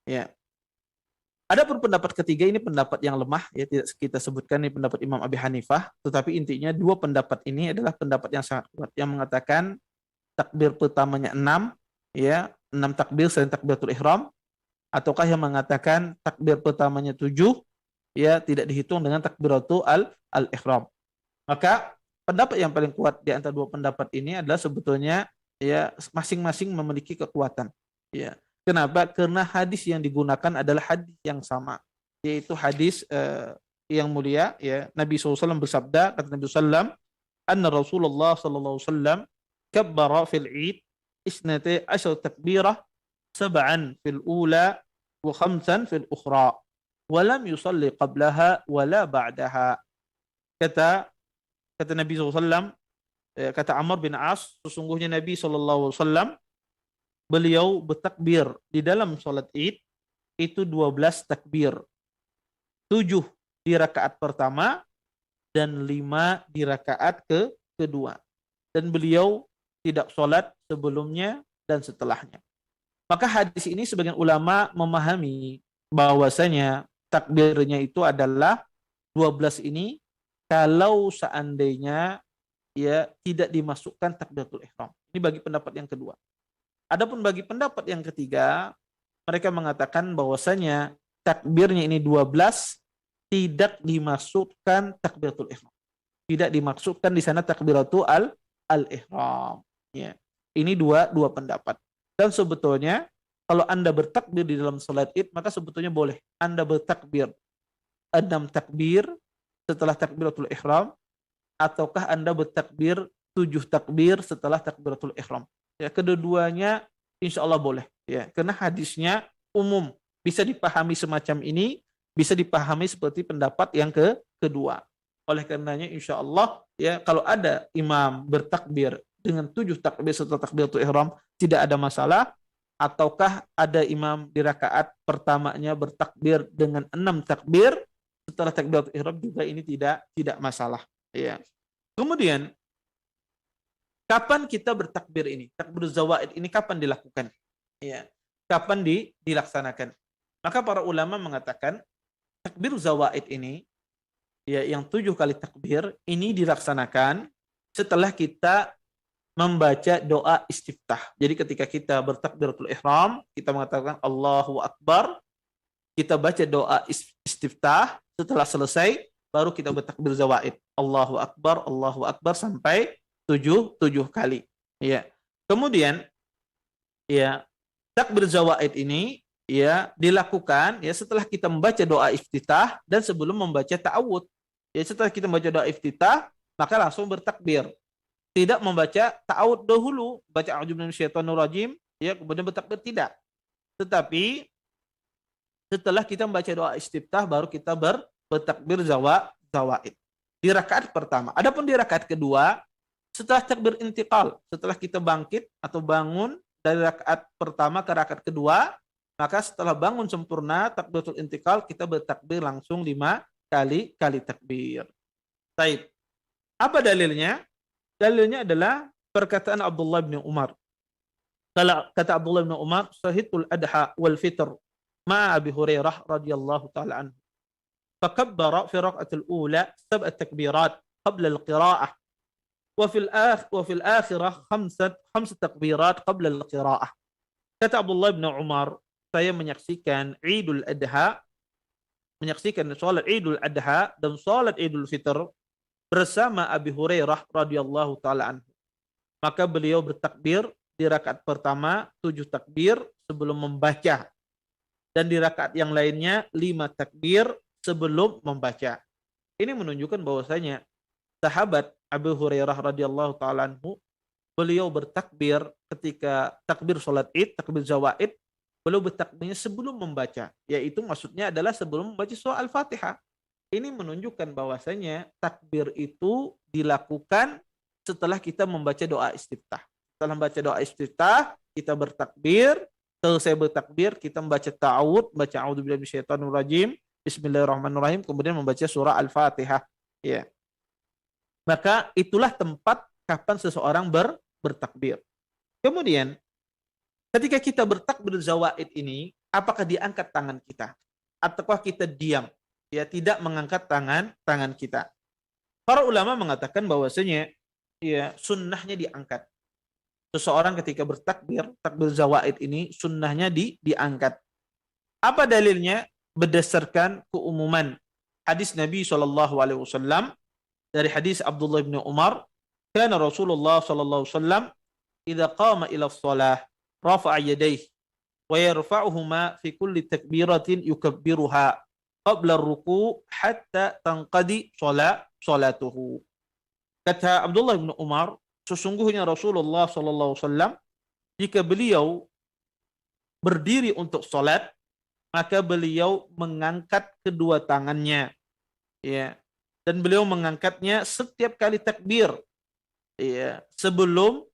Ya. Adapun pendapat ketiga ini pendapat yang lemah ya, tidak kita sebutkan ini pendapat Imam Abi Hanifah, tetapi intinya 2 pendapat ini adalah pendapat yang sangat kuat yang mengatakan takbir pertamanya 6 ya, 6 takbir selain takbiratul ihram, ataukah yang mengatakan takbir pertamanya 7 ya tidak dihitung dengan takbiratul al-ihram. Maka pendapat yang paling kuat di antara 2 pendapat ini adalah sebetulnya ya masing-masing memiliki kekuatan. Ya. Kenapa? Karena hadis yang digunakan adalah hadis yang sama, yaitu hadis yang mulia ya. Nabi SAW bersabda, kata Nabi SAW, anna Rasulullah SAW kabbara fil Eid isnati asyar takbirah sab'an fil ula wa khamsan fil ukhra. walam yusalli qablaha wala ba'daha. Kata Nabi SAW, kata Amr bin As, sesungguhnya Nabi SAW beliau bertakbir di dalam salat Id itu 12 takbir. 7 di rakaat pertama dan 5 di rakaat kedua. Dan beliau tidak salat sebelumnya dan setelahnya. Maka hadis ini sebagian ulama memahami bahwasanya takbirnya itu adalah 12 ini kalau seandainya ya tidak dimasukkan takbiratul ihram. Ini bagi pendapat yang kedua. Adapun bagi pendapat yang ketiga, mereka mengatakan bahwasanya takbirnya ini 12 tidak dimasukkan takbiratul ihram. Tidak dimaksudkan di sana takbiratul al-ihram. Ya. Ini dua pendapat. Dan sebetulnya kalau Anda bertakbir di dalam salat Id, maka sebetulnya boleh Anda bertakbir 6 takbir setelah takbiratul ihram, ataukah Anda bertakbir 7 takbir setelah takbiratul ihram. Ya, kedua-duanya insya Allah boleh. Ya, karena hadisnya umum, bisa dipahami semacam ini, bisa dipahami seperti pendapat yang kedua. Oleh karenanya insya Allah ya, kalau ada imam bertakbir dengan 7 takbir setelah takbiratul ihram tidak ada masalah, ataukah ada imam di rakaat pertamanya bertakbir dengan 6 takbir setelah takbiratul ihram juga ini tidak masalah. Ya. Kemudian kapan kita bertakbir ini? Takbir zawaid ini kapan dilakukan? Ya. Kapan dilaksanakan? Maka para ulama mengatakan takbir zawaid ini ya yang 7 kali takbir ini dilaksanakan setelah kita membaca doa istiftah. Jadi ketika kita bertakbiratul ihram, kita mengatakan Allahu Akbar, kita baca doa istiftah, setelah selesai baru kita bertakbir zawaid. Allahu Akbar sampai 7 kali. Ya. Kemudian ya takbir zawaid ini ya dilakukan ya setelah kita membaca doa iftitah dan sebelum membaca ta'awud. Ya setelah kita membaca doa iftitah maka langsung bertakbir. Tidak membaca ta'awud dahulu, baca a'udzubillahi minasyaitonir rajim ya kemudian bertakbir, tidak. Tetapi setelah kita membaca doa istiftah baru kita bertakbir zawaid di rakaat pertama. Adapun di rakaat kedua setelah takbir intiqal, setelah kita bangkit atau bangun dari rakaat pertama ke rakaat kedua, maka setelah bangun sempurna takbiratul intiqal kita bertakbir langsung 5 kali takbir. Baik. Apa dalilnya? Dalilnya adalah perkataan Abdullah bin Umar. Kata Abdullah bin Umar, "Shahidul adha wal fitr ma'a Abi Hurairah radhiyallahu ta'ala anhu. Fakabbara fi rak'atil ula 7 takbirat qabla al-qira'ah. وفي الآخرة 5 takbirat qabla al-qira'ah." Kata Abdullah bin Umar, saya menyaksikan Idul Adha, menyaksikan salat Idul Adha dan salat Idul Fitr bersama Abi Hurairah radhiyallahu taala anhu. Maka beliau bertakbir di rakaat pertama 7 takbir sebelum membaca, dan di rakaat yang lainnya 5 takbir sebelum membaca. Ini menunjukkan bahwasanya sahabat Abu Hurairah radhiyallahu taala anhu beliau bertakbir ketika takbir salat Id, takbir zawaid, beliau bertakbirnya sebelum membaca, yaitu maksudnya adalah sebelum membaca surah Al-Fatihah. Ini menunjukkan bahwasanya takbir itu dilakukan setelah kita membaca doa istiftah. Setelah membaca doa istiftah, kita bertakbir, selesai bertakbir, kita membaca ta'awud, baca a'udzubillahi minasyaitonir rajim, bismillahirrahmanirrahim, kemudian membaca surah Al-Fatihah. Ya. Maka itulah tempat kapan seseorang bertakbir. Kemudian, ketika kita bertakbir zawaid ini, apakah diangkat tangan kita? Ataukah kita diam? Ya, tidak mengangkat tangan kita. Para ulama mengatakan bahwasanya ya sunnahnya diangkat. Seseorang ketika bertakbir, takbir zawaid ini sunnahnya diangkat. Apa dalilnya? Berdasarkan keumuman hadis Nabi SAW dari hadis Abdullah bin Umar, kana Rasulullah SAW idza qama ila shalah rafa'a yadayhi wa yarfa'uhuma fi kulli takbiratin yukabbiruha qabla ar-ruku' hatta tanqadi salatuhu. Kata Abdullah bin Umar, sesungguhnya Rasulullah SAW jika beliau berdiri untuk salat, maka beliau mengangkat kedua tangannya, ya, dan beliau mengangkatnya setiap kali takbir, ya, sebelum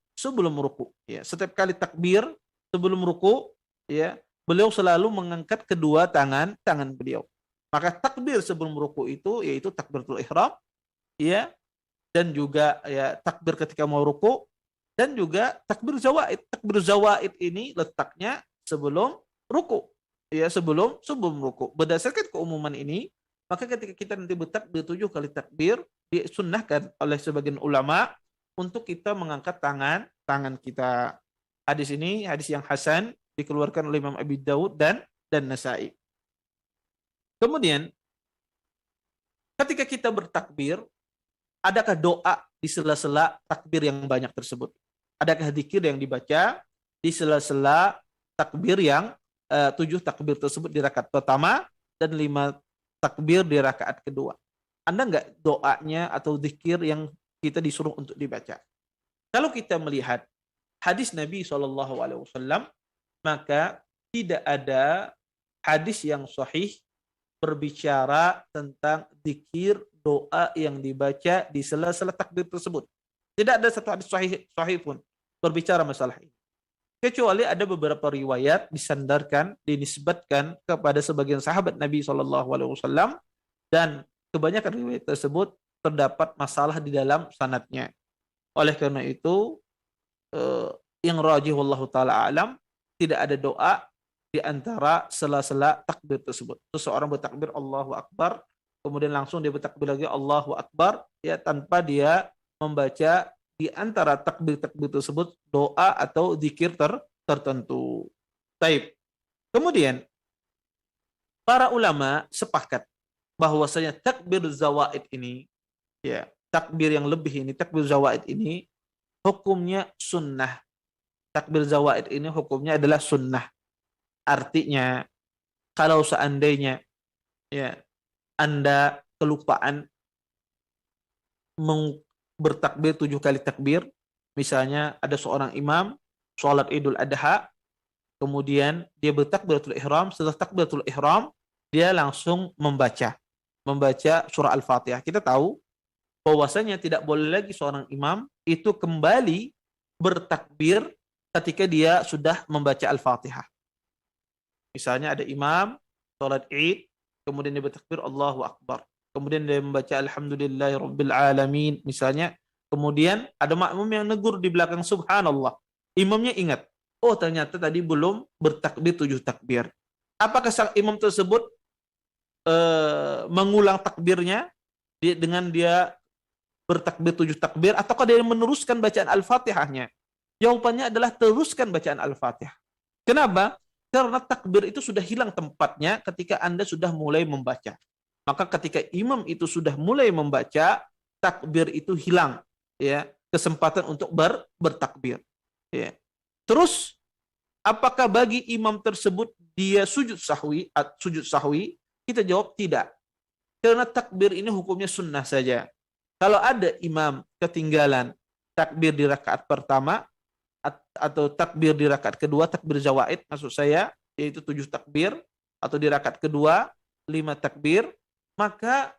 ruku, ya, setiap kali takbir sebelum ruku, ya, beliau selalu mengangkat kedua tangan beliau. Maka takbir sebelum ruku itu yaitu takbiratul ihram, ya, dan juga ya takbir ketika mau ruku, dan juga takbir zawaid. Takbir zawaid ini letaknya sebelum ruku, ya, sebelum ruku. Berdasarkan keumuman ini, maka ketika kita nanti bertakbir 7 kali takbir, disunnahkan oleh sebagian ulama untuk kita mengangkat tangan kita. Hadis ini hadis yang hasan, dikeluarkan oleh Imam Abi Dawud dan Nasai. Kemudian ketika kita bertakbir, adakah doa di sela-sela takbir yang banyak tersebut? Adakah zikir yang dibaca di sela-sela takbir yang 7 takbir tersebut di rakaat pertama dan 5 takbir di rakaat kedua? Ada nggak doanya atau zikir yang kita disuruh untuk dibaca? Kalau kita melihat hadis Nabi SAW, maka tidak ada hadis yang sahih berbicara tentang zikir doa yang dibaca di sela-sela takbir tersebut. Tidak ada satu hadis sahih pun berbicara masalah ini. Kecuali ada beberapa riwayat disandarkan, dinisbatkan kepada sebagian sahabat Nabi SAW, dan kebanyakan riwayat tersebut terdapat masalah di dalam sanadnya. Oleh karena itu, yang rajih wallahu taala alam, tidak ada doa di antara sela-sela takbir tersebut. Seseorang bertakbir Allahu Akbar, kemudian langsung dia bertakbir lagi Allahu Akbar, ya, tanpa dia membaca di antara takbir-takbir tersebut doa atau zikir tertentu. Taib. Kemudian para ulama sepakat bahwasanya takbir zawaid ini, ya, takbir yang lebih ini, takbir zawaid ini hukumnya sunnah. Takbir zawaid ini hukumnya adalah sunnah. Artinya, kalau seandainya, ya, Anda kelupaan bertakbir 7 kali takbir, misalnya ada seorang imam sholat Idul Adha, kemudian dia bertakbiratul ihram, setelah takbiratul ihram dia langsung membaca surah Al-Fatihah. Kita tahu bahwasanya tidak boleh lagi seorang imam itu kembali bertakbir ketika dia sudah membaca Al-Fatihah. Misalnya ada imam sholat Id, kemudian dia bertakbir Allahu Akbar, kemudian dia membaca Alhamdulillahirabbil alamin misalnya, kemudian ada makmum yang negur di belakang subhanallah. Imamnya ingat, oh ternyata tadi belum bertakbir 7 takbir. Apakah sang imam tersebut mengulang takbirnya dengan dia bertakbir 7 takbir, ataukah dia meneruskan bacaan Al-Fatihahnya? Jawabannya adalah teruskan bacaan Al-Fatihah. Kenapa? Karena takbir itu sudah hilang tempatnya ketika Anda sudah mulai membaca. Maka ketika imam itu sudah mulai membaca, takbir itu hilang, ya, kesempatan untuk bertakbir, ya. Terus apakah bagi imam tersebut dia sujud sahwi? Kita jawab tidak. Karena takbir ini hukumnya sunnah saja. Kalau ada imam ketinggalan takbir di rakaat pertama atau takbir di rakaat kedua, takbir zawaid maksud saya, yaitu 7 takbir, atau di rakaat kedua 5 takbir, maka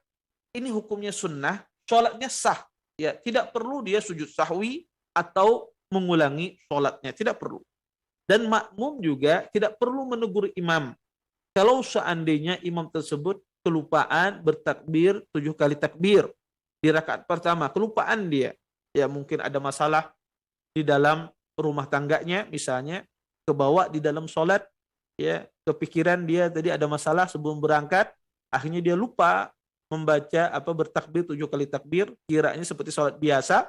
ini hukumnya sunnah, sholatnya sah, ya, tidak perlu dia sujud sahwi atau mengulangi sholatnya, tidak perlu. Dan makmum juga tidak perlu menegur imam kalau seandainya imam tersebut kelupaan bertakbir 7 kali takbir di rakaat pertama, kelupaan dia, ya, mungkin ada masalah di dalam rumah tangganya, misalnya kebawa di dalam sholat, ya, kepikiran dia tadi ada masalah sebelum berangkat, akhirnya dia lupa membaca bertakbir 7 kali takbir, kiranya seperti sholat biasa,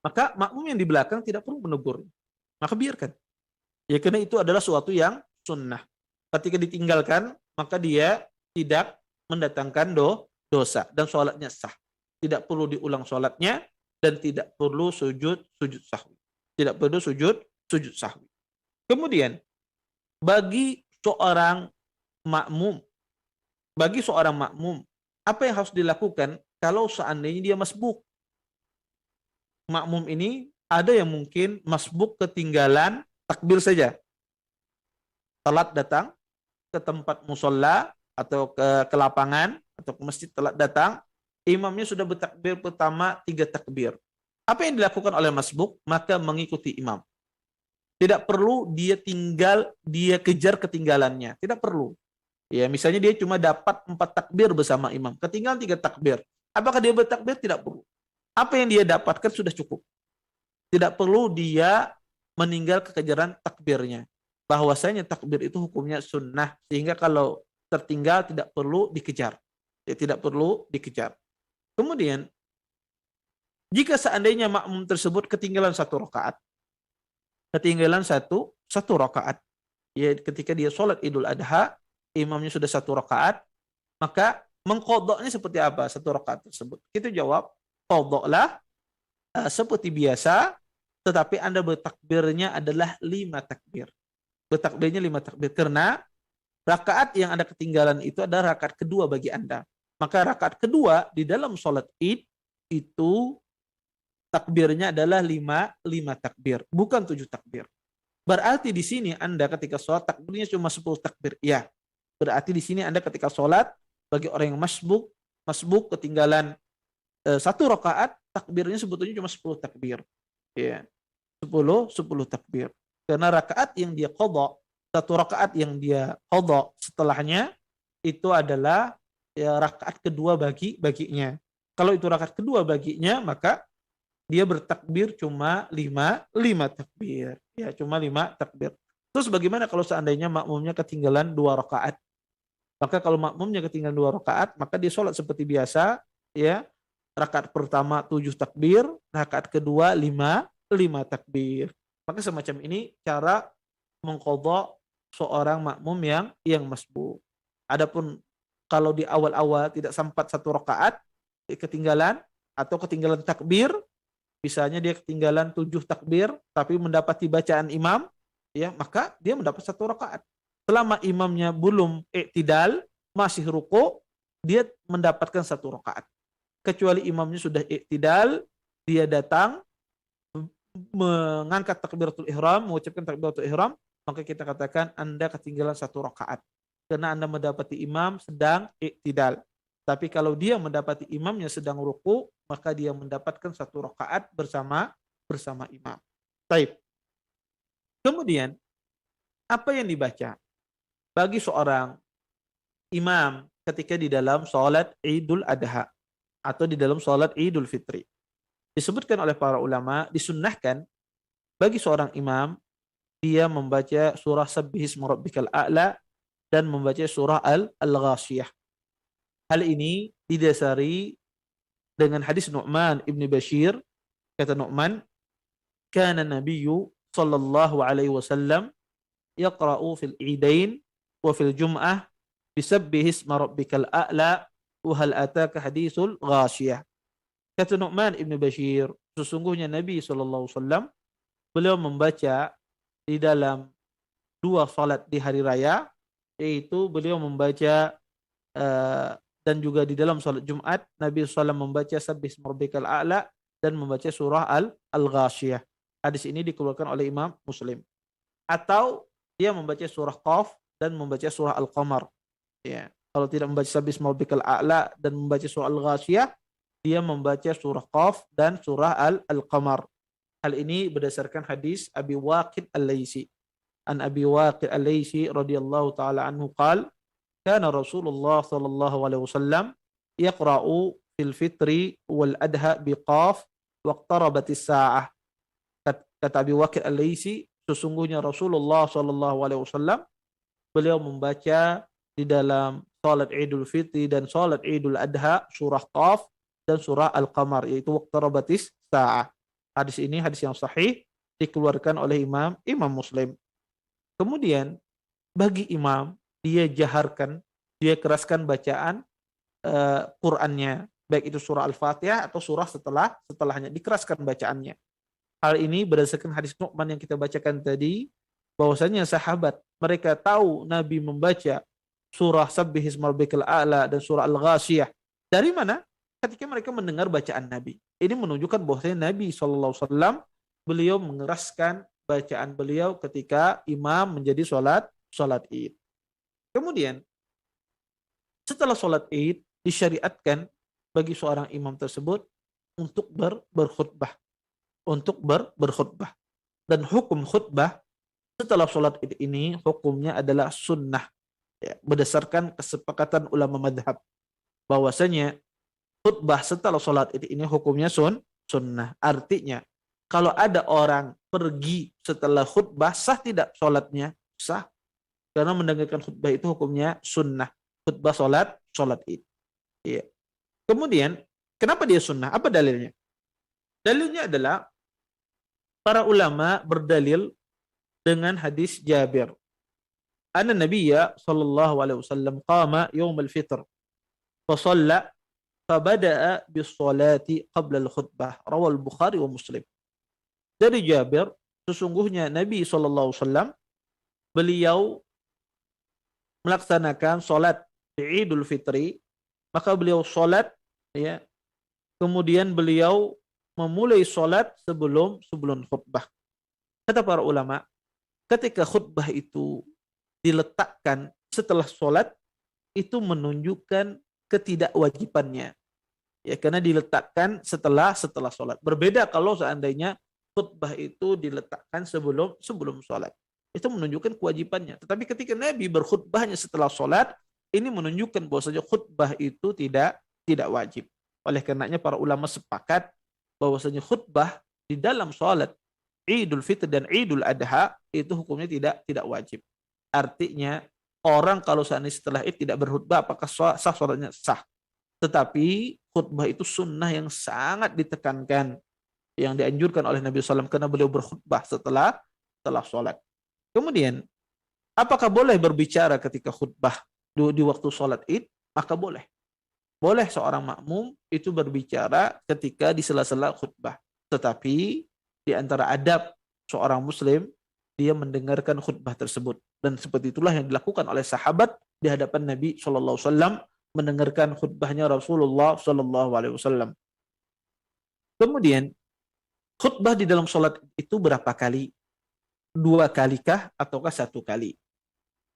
maka makmum yang di belakang tidak perlu menegur, maka biarkan, ya, karena itu adalah suatu yang sunnah. Ketika ditinggalkan, maka dia tidak mendatangkan dosa dan sholatnya sah, tidak perlu diulang sholatnya dan tidak perlu sujud sahwi. Tidak perlu sujud sahwi. Kemudian bagi seorang makmum, apa yang harus dilakukan kalau seandainya dia masbuk? Makmum ini ada yang mungkin masbuk ketinggalan takbir saja. Telat datang, ke tempat musola atau ke lapangan atau ke masjid telat datang, imamnya sudah bertakbir pertama 3 takbir. Apa yang dilakukan oleh masbuk? Maka mengikuti imam. Tidak perlu dia kejar ketinggalannya. Tidak perlu. Ya, misalnya dia cuma dapat 4 takbir bersama imam, ketinggalan 3 takbir. Apakah dia bertakbir? Tidak perlu. Apa yang dia dapatkan sudah cukup. Tidak perlu dia meninggal kekejaran takbirnya. Bahwasanya takbir itu hukumnya sunnah, sehingga kalau tertinggal tidak perlu dikejar. Ya, tidak perlu dikejar. Kemudian, jika seandainya makmum tersebut ketinggalan 1 rakaat, ya ketika dia sholat Idul Adha, imamnya sudah 1 rakaat, maka mengqadha'nya seperti apa 1 rakaat tersebut? Kita jawab, qadha'lah seperti biasa, tetapi Anda bertakbirnya adalah 5 takbir. Bertakbirnya 5 takbir, karena rakaat yang Anda ketinggalan itu adalah rakaat kedua bagi Anda. Maka rakaat kedua di dalam sholat Id itu takbirnya adalah 5 takbir, bukan 7 takbir. Berarti di sini Anda ketika sholat takbirnya cuma 10 takbir. Ya, berarti di sini Anda ketika sholat bagi orang yang masbuk ketinggalan 1 rakaat, takbirnya sebetulnya cuma 10 takbir. Ya, 10 takbir. Karena rakaat yang dia qadha, 1 rakaat yang dia qadha setelahnya itu adalah ya rakaat kedua baginya. Kalau itu rakaat kedua baginya, maka dia bertakbir cuma 5 takbir. Ya, cuma 5 takbir. Terus bagaimana kalau seandainya makmumnya ketinggalan 2 rakaat? Maka kalau makmumnya ketinggalan 2 rakaat, maka dia sholat seperti biasa, ya. Rakaat pertama 7 takbir, rakaat kedua 5 takbir. Maka semacam ini cara mengqadha seorang makmum yang masbuk. Adapun kalau di awal-awal tidak sempat 1 rakaat ketinggalan atau ketinggalan takbir, misalnya dia ketinggalan 7 takbir tapi mendapati bacaan imam, ya, maka dia mendapat 1 rakaat. Selama imamnya belum i'tidal, masih ruku', dia mendapatkan 1 rakaat. Kecuali imamnya sudah i'tidal, dia datang mengangkat takbiratul ihram, mengucapkan takbiratul ihram, maka kita katakan Anda ketinggalan 1 rakaat karena Anda mendapati imam sedang i'tidal. Tapi kalau dia mendapati imamnya sedang ruku', maka dia mendapatkan 1 rakaat bersama imam. Baik. Kemudian apa yang dibaca bagi seorang imam ketika di dalam sholat Idul Adha atau di dalam sholat Idul Fitri? Disebutkan oleh para ulama, disunnahkan bagi seorang imam dia membaca surah Sabbihisma Rabbikal A'la dan membaca surah Al-Ghashiyah. Hal ini didasari dengan hadis Nu'man ibn Bashir. Kata Nu'man, kana Nabiyyu sallallahu alaihi wasallam yaqra'u fil idain wa fil jum'ah bisabbihisma rabbikal a'la wa hal ataka haditsul ghashiyah. Kata Nu'man ibn Bashir, sesungguhnya Nabi sallallahu alaihi wasallam beliau membaca di dalam 2 salat di hari raya, yaitu beliau membaca dan juga di dalam salat Jumat Nabi SAW membaca Sabbihisma Rabbikal A'la dan membaca surah Al-Ghashiyah. Hadis ini dikeluarkan oleh Imam Muslim. Atau dia membaca surah Qaf dan membaca surah Al-Qamar. Ya, kalau tidak membaca Sabbihisma Rabbikal A'la dan membaca surah Al-Ghashiyah, dia membaca surah Qaf dan surah Al-Qamar. Hal ini berdasarkan hadis Abi Waqid Al-Laisi. An Abi Waqid Al-Laisi radhiyallahu taala anhu qala kana Rasulullah sallallahu alaihi wasallam yaqra'u fil fitri wal adha biqaf waqtarabatis sa'ah. Kata Abi Waqid Al-Laisi, sesungguhnya Rasulullah sallallahu alaihi wasallam beliau membaca di dalam salat Idul Fitri dan salat Idul Adha surah Qaf dan surah Al-Qamar, yaitu waqtarabatis sa'ah. Hadis ini hadis yang sahih, dikeluarkan oleh Imam Muslim. Kemudian bagi imam, dia jaharkan, dia keraskan bacaan Qur'annya, baik itu surah Al-Fatihah atau surah setelahnya, dikeraskan bacaannya. Hal ini berdasarkan hadis Nu'man yang kita bacakan tadi, bahwasanya sahabat mereka tahu Nabi membaca surah Sabbihisma Rabbikal A'la dan surah Al-Ghashiyah. Dari mana? Ketika mereka mendengar bacaan Nabi. Ini menunjukkan bahwasanya Nabi SAW beliau mengeraskan bacaan beliau ketika imam menjadi sholat Id. Kemudian setelah sholat Id disyariatkan bagi seorang imam tersebut untuk berkhutbah, berkhutbah. Dan hukum khutbah setelah sholat Id ini hukumnya adalah sunnah, ya, berdasarkan kesepakatan ulama madhab bahwasanya khutbah setelah sholat Id ini hukumnya sunnah. Artinya kalau ada orang pergi setelah khutbah, sah tidak sholatnya? Sah, karena mendengarkan khutbah itu hukumnya sunnah. Khutbah sholat Id. Iya. Kemudian kenapa dia sunnah? Apa dalilnya? Dalilnya adalah para ulama berdalil dengan hadis Jabir. Anna Nabiyya sallallahu alaihi wasallam qama yaum al-fitr fa shalla fa bada'a bis salati qabla al-khutbah. Rawal Bukhari wa Muslim. Dari Jabir, sesungguhnya Nabi sallallahu alaihi wasallam beliau melaksanakan salat di Idul Fitri, maka beliau salat, ya, kemudian beliau memulai salat sebelum khutbah. Kata para ulama, ketika khutbah itu diletakkan setelah sholat, itu menunjukkan ketidakwajibannya. Ya, karena diletakkan setelah sholat. Berbeda kalau seandainya khutbah itu diletakkan sebelum sholat. Itu menunjukkan kewajibannya. Tetapi ketika Nabi berkhutbahnya setelah sholat, ini menunjukkan bahwasanya khutbah itu tidak wajib. Oleh karenanya para ulama sepakat bahwasanya khutbah di dalam sholat Idul Fitri dan Idul Adha itu hukumnya tidak wajib. Artinya orang kalau seandainya setelah Id tidak berkhutbah, apakah sah sholatnya? Sah. Tetapi khutbah itu sunnah yang sangat ditekankan, yang dianjurkan oleh Nabi SAW karena beliau berkhutbah setelah sholat. Kemudian, apakah boleh berbicara ketika khutbah di waktu sholat Id? Maka boleh. Boleh seorang makmum itu berbicara ketika di sela-sela khutbah. Tetapi di antara adab seorang muslim, dia mendengarkan khutbah tersebut. Dan seperti itulah yang dilakukan oleh sahabat di hadapan Nabi SAW, mendengarkan khutbahnya Rasulullah SAW. Kemudian, khutbah di dalam sholat itu berapa kali? 2 kalikah ataukah 1 kali?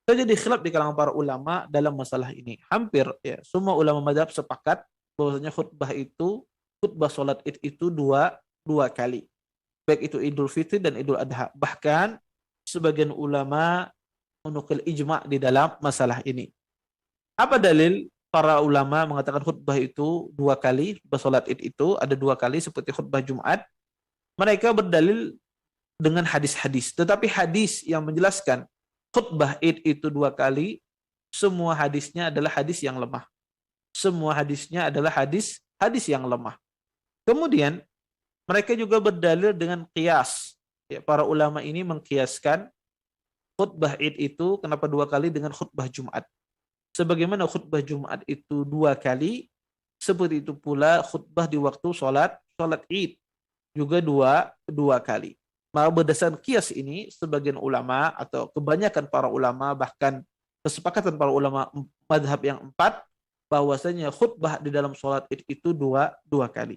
Terjadi khilaf di kalangan para ulama dalam masalah ini. Hampir ya, semua ulama mazhab sepakat bahwasanya khutbah sholat Id itu dua kali. Baik itu Idul Fitri dan Idul Adha. Bahkan sebagian ulama menukil ijma' di dalam masalah ini. Apa dalil para ulama mengatakan khutbah itu 2 kali? Khutbah sholat Id itu ada 2 kali seperti khutbah Jumat. Mereka berdalil dengan hadis-hadis. Tetapi hadis yang menjelaskan khutbah Id itu 2 kali, semua hadisnya adalah hadis yang lemah. Semua hadisnya adalah hadis yang lemah. Kemudian mereka juga berdalil dengan qiyas. Ya, para ulama ini mengkiaskan khutbah Id itu kenapa 2 kali dengan khutbah Jumat. Sebagaimana khutbah Jumat itu 2 kali, seperti itu pula khutbah di waktu sholat Id juga dua kali. Maka berdasarkan kias ini, sebagian ulama atau kebanyakan para ulama, bahkan kesepakatan para ulama madhab yang 4, bahwasanya khutbah di dalam sholat Id itu dua kali.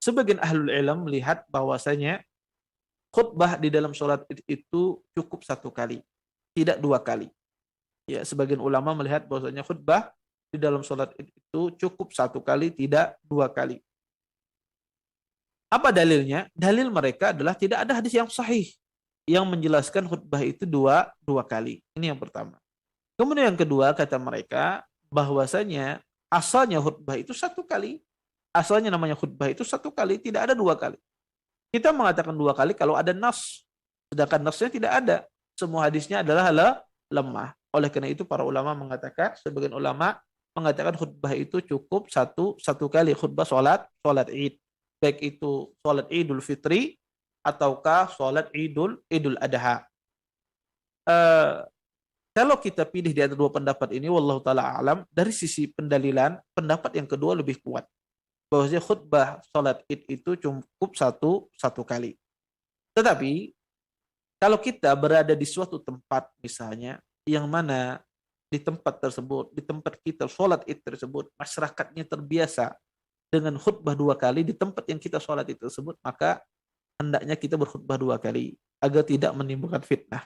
Sebagian ahlul ilm melihat bahwasanya khutbah di dalam sholat Id itu cukup 1 kali, tidak 2 kali. Ya, sebagian ulama melihat bahwasanya khutbah di dalam sholat Id itu cukup 1 kali, tidak 2 kali. Apa dalilnya? Dalil mereka adalah tidak ada hadis yang sahih yang menjelaskan khutbah itu dua kali. Ini yang pertama. Kemudian yang kedua, kata mereka bahwasanya asalnya khutbah itu 1 kali. Asalnya namanya khutbah itu 1 kali, tidak ada 2 kali. Kita mengatakan 2 kali kalau ada nas. Sedangkan nasnya tidak ada. Semua hadisnya adalah lemah. Oleh karena itu para ulama mengatakan, sebagian ulama mengatakan khutbah itu cukup satu kali khutbah sholat Id. Baik itu sholat Idul Fitri ataukah sholat Idul Adha. Kalau kita pilih di antara 2 pendapat ini, wallahu ta'ala alam, dari sisi pendalilan, pendapat yang kedua lebih kuat. Bahwasanya khutbah sholat Id itu cukup satu kali. Tetapi, kalau kita berada di suatu tempat misalnya, yang mana di tempat tersebut, di tempat kita sholat Id tersebut, masyarakatnya terbiasa dengan khutbah 2 kali di tempat yang kita sholat itu tersebut, maka hendaknya kita berkhutbah 2 kali agar tidak menimbulkan fitnah.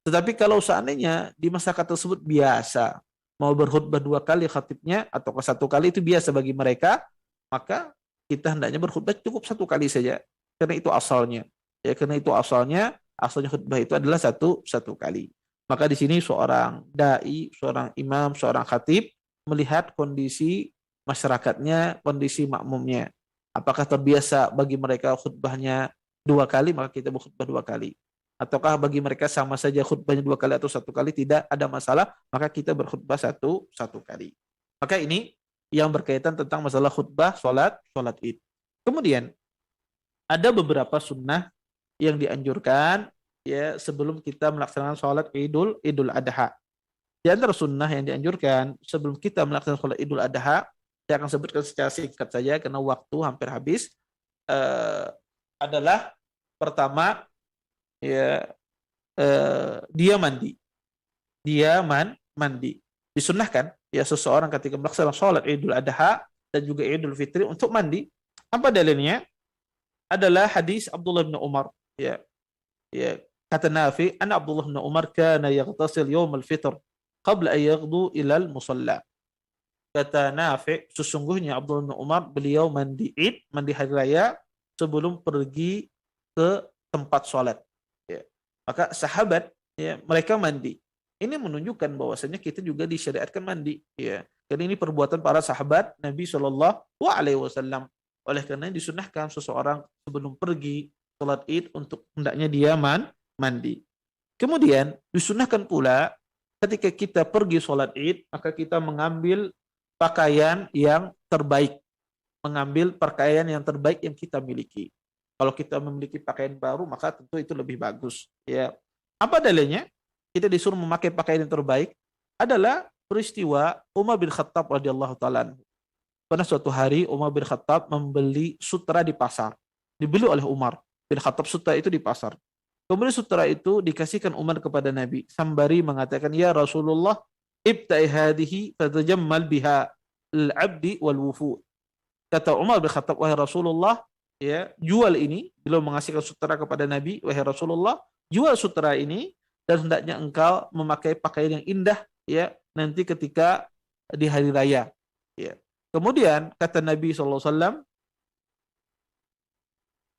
Tetapi kalau seandainya di masyarakat tersebut biasa mau berkhutbah 2 kali khatibnya atau 1 kali itu biasa bagi mereka, maka kita hendaknya berkhutbah cukup 1 kali saja. Karena itu asalnya. Ya, karena itu asalnya khutbah itu adalah satu kali. Maka di sini seorang dai, seorang imam, seorang khatib melihat kondisi masyarakatnya, kondisi makmumnya. Apakah terbiasa bagi mereka khutbahnya 2 kali, maka kita berkhutbah 2 kali. Ataukah bagi mereka sama saja khutbahnya 2 kali atau 1 kali, tidak ada masalah, maka kita berkhutbah satu kali. Maka ini yang berkaitan tentang masalah khutbah sholat id. Kemudian ada beberapa sunnah yang dianjurkan ya sebelum kita melaksanakan sholat idul adha. Di antara sunnah yang dianjurkan sebelum kita melaksanakan sholat idul adha, saya akan sebutkan secara singkat saja karena waktu hampir habis, adalah pertama ya dia mandi. Mandi. Disunnahkan ya seseorang ketika melaksanakan sholat idul adha dan juga idul fitri untuk mandi. Apa dalilnya? Adalah hadis Abdullah bin Umar. Ya, kata Nafi, "Ana Abdullah bin Umar kana yaghtasil yawm al-fitr qabla an yaghdu ila al-musalla." Kata Nafi, sesungguhnya Abdullah bin Umar beliau mandi Id, mandi hari raya sebelum pergi ke tempat sholat. Ya. Maka sahabat ya mereka mandi. Ini menunjukkan bahwasanya kita juga disyariatkan mandi. Ya. Karena ini perbuatan para sahabat Nabi SAW. Oleh karena disunahkan seseorang sebelum pergi sholat Id untuk hendaknya dia mandi. Kemudian disunahkan pula ketika kita pergi sholat Id, maka kita mengambil pakaian yang terbaik. Mengambil pakaian yang terbaik yang kita miliki. Kalau kita memiliki pakaian baru, maka tentu itu lebih bagus. Ya. Apa dalilnya? Kita disuruh memakai pakaian yang terbaik adalah peristiwa Umar bin Khattab radhiyallahu taala. Pada suatu hari Umar bin Khattab membeli sutra di pasar. Dibeli oleh Umar bin Khattab sutra itu di pasar. Kemudian sutra itu dikasihkan Umar kepada Nabi. Sambari mengatakan, "Ya Rasulullah, ibta'i hadhihi fatajammal biha al-'abdi wal wufud." Kata Umar bin Khattab, "Wahai Rasulullah, ya, jual ini." Beliau mengasihkan sutra kepada Nabi, "Wahai Rasulullah, jual sutra ini dan hendaknya engkau memakai pakaian yang indah ya nanti ketika di hari raya." Ya. Kemudian kata Nabi SAW,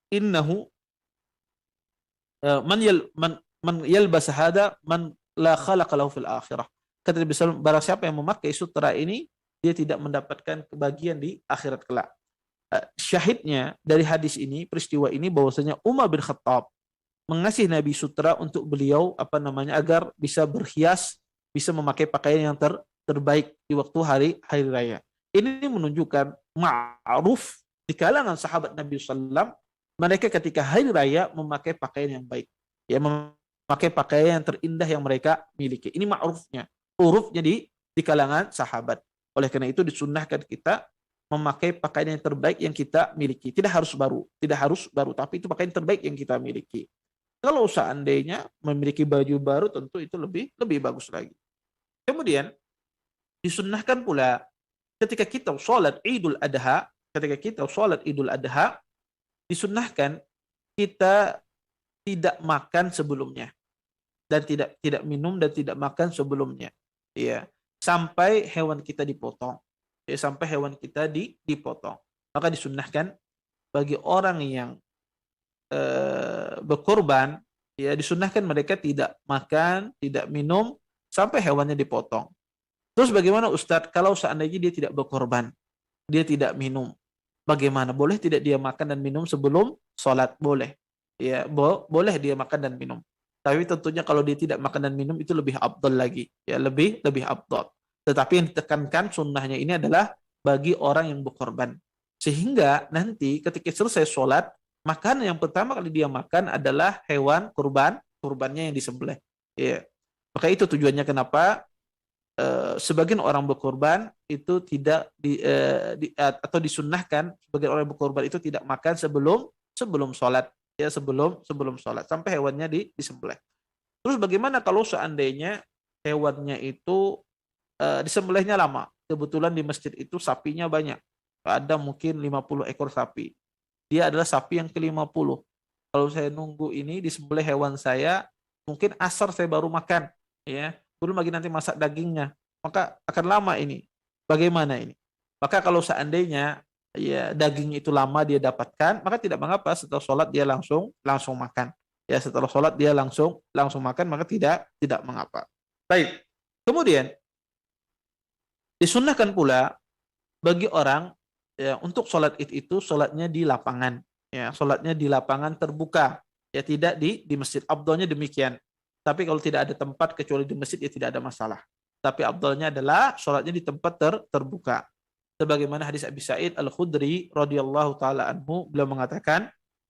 "Innahu man yalbas hada man la khalaqa lahu fil akhirah." Kata Nabi SAW, barang siapa yang memakai sutra ini, dia tidak mendapatkan kebahagiaan di akhirat kelak. Syahidnya dari hadis ini, peristiwa ini bahwasanya Umar bin Khattab mengasih Nabi sutra untuk beliau agar bisa berhias, bisa memakai pakaian yang terbaik di waktu hari raya. Ini menunjukkan ma'ruf di kalangan sahabat Nabi SAW, mereka ketika hari raya memakai pakaian yang baik, ya memakai pakaian yang terindah yang mereka miliki. Ini ma'rufnya, urufnya di kalangan sahabat. Oleh karena itu disunnahkan kita memakai pakaian yang terbaik yang kita miliki. Tidak harus baru, tapi itu pakaian terbaik yang kita miliki. Kalau seandainya memiliki baju baru, tentu itu lebih bagus lagi. Kemudian disunnahkan pula ketika kita sholat Idul Adha, disunnahkan kita tidak makan sebelumnya dan tidak minum dan tidak makan sebelumnya, ya, sampai hewan kita dipotong, ya, dipotong. Maka disunnahkan bagi orang yang berkorban, ya, disunnahkan mereka tidak makan, tidak minum sampai hewannya dipotong. Terus bagaimana Ustadz kalau seandainya dia tidak berkorban, dia tidak minum, bagaimana? Boleh tidak dia makan dan minum sebelum sholat? Boleh, ya, boleh dia makan dan minum. Tapi tentunya kalau dia tidak makan dan minum itu lebih afdal lagi, ya, lebih afdal. Tetapi yang ditekankan sunnahnya ini adalah bagi orang yang berkorban, sehingga nanti ketika selesai sholat, makanan yang pertama kali dia makan adalah hewan kurbannya yang disembelih. Ya. Maka itu tujuannya kenapa sebagian orang berkorban itu tidak atau disunnahkan sebagian orang berkorban itu tidak makan sebelum sholat, ya, sebelum sholat sampai hewannya disembelih. Terus bagaimana kalau seandainya hewannya itu disembelihnya lama? Kebetulan di masjid itu sapinya banyak, ada mungkin 50 ekor sapi. Dia adalah sapi yang ke-50. Kalau saya nunggu ini disembelih hewan saya, mungkin asar saya baru makan, ya, belum lagi nanti masak dagingnya, maka akan lama ini. Bagaimana ini? Maka kalau seandainya ya daging itu lama dia dapatkan, maka tidak mengapa setelah sholat dia langsung makan. Ya, setelah sholat dia langsung makan, maka tidak mengapa. Baik. Kemudian disunnahkan pula bagi orang ya untuk sholat id itu sholatnya di lapangan, ya, sholatnya di lapangan terbuka, ya, tidak di masjid. Afdalnya demikian. Tapi kalau tidak ada tempat kecuali di masjid, ya tidak ada masalah. Tapi afdalnya adalah sholatnya di tempat terbuka. Sebagaimana hadis Abi Sa'id Al-Khudri radhiyallahu taala anhu, beliau mengatakan,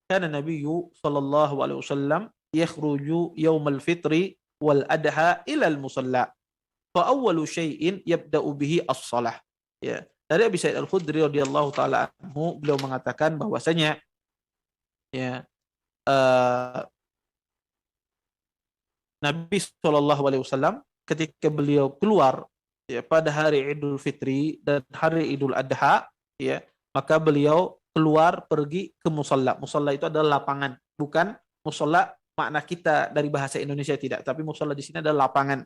kana Nabiyyu sallallahu alaihi wasallam yakhruju yaumal fitri wal adha ila al-musalla. Fa awwalu syai'in yabda'u bihi as-shalah. Ya. Dari Abi Sa'id Al-Khudri radhiyallahu taala anhu, beliau mengatakan bahwasanya ya Nabi Shallallahu alaihi wasallam ketika beliau keluar ya pada hari Idul Fitri dan hari Idul Adha, ya, maka beliau keluar pergi ke musalla. Musalla itu adalah lapangan, bukan musalla makna kita dari bahasa Indonesia, tidak, tapi musalla di sini adalah lapangan.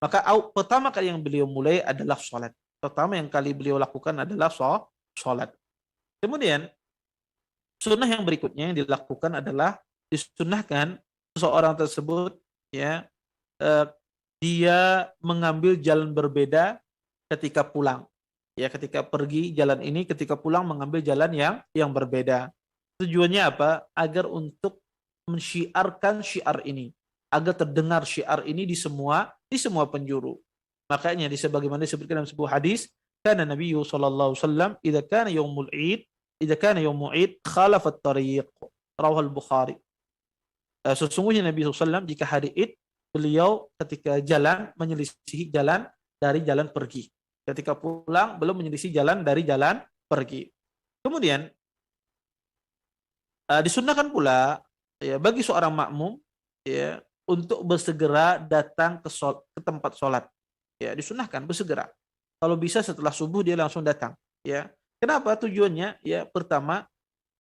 Maka pertama kali yang beliau mulai adalah sholat. Pertama yang kali beliau lakukan adalah sholat. Kemudian sunnah yang berikutnya yang dilakukan adalah disunnahkan seseorang tersebut ya dia mengambil jalan berbeda ketika pulang. Ya, ketika pergi jalan ini, ketika pulang mengambil jalan yang berbeda. Tujuannya apa? Agar untuk mensyiarkan syiar ini, agar terdengar syiar ini di semua penjuru. Makanya sebagaimana disebutkan dalam sebuah hadis, kana Nabi sallallahu alaihi wasallam idza kana yaumul id khalafa at-tariq, rawahul Bukhari. Sesungguhnya Nabi SAW jika hari Id, beliau ketika jalan menyelisihi jalan dari jalan pergi. Ketika pulang belum menyelisih jalan dari jalan pergi. Kemudian disunnahkan pula ya bagi seorang makmum ya untuk bersegera datang ke tempat sholat. Ya, disunnahkan bersegera. Kalau bisa setelah subuh dia langsung datang. Ya, kenapa? Tujuannya ya pertama,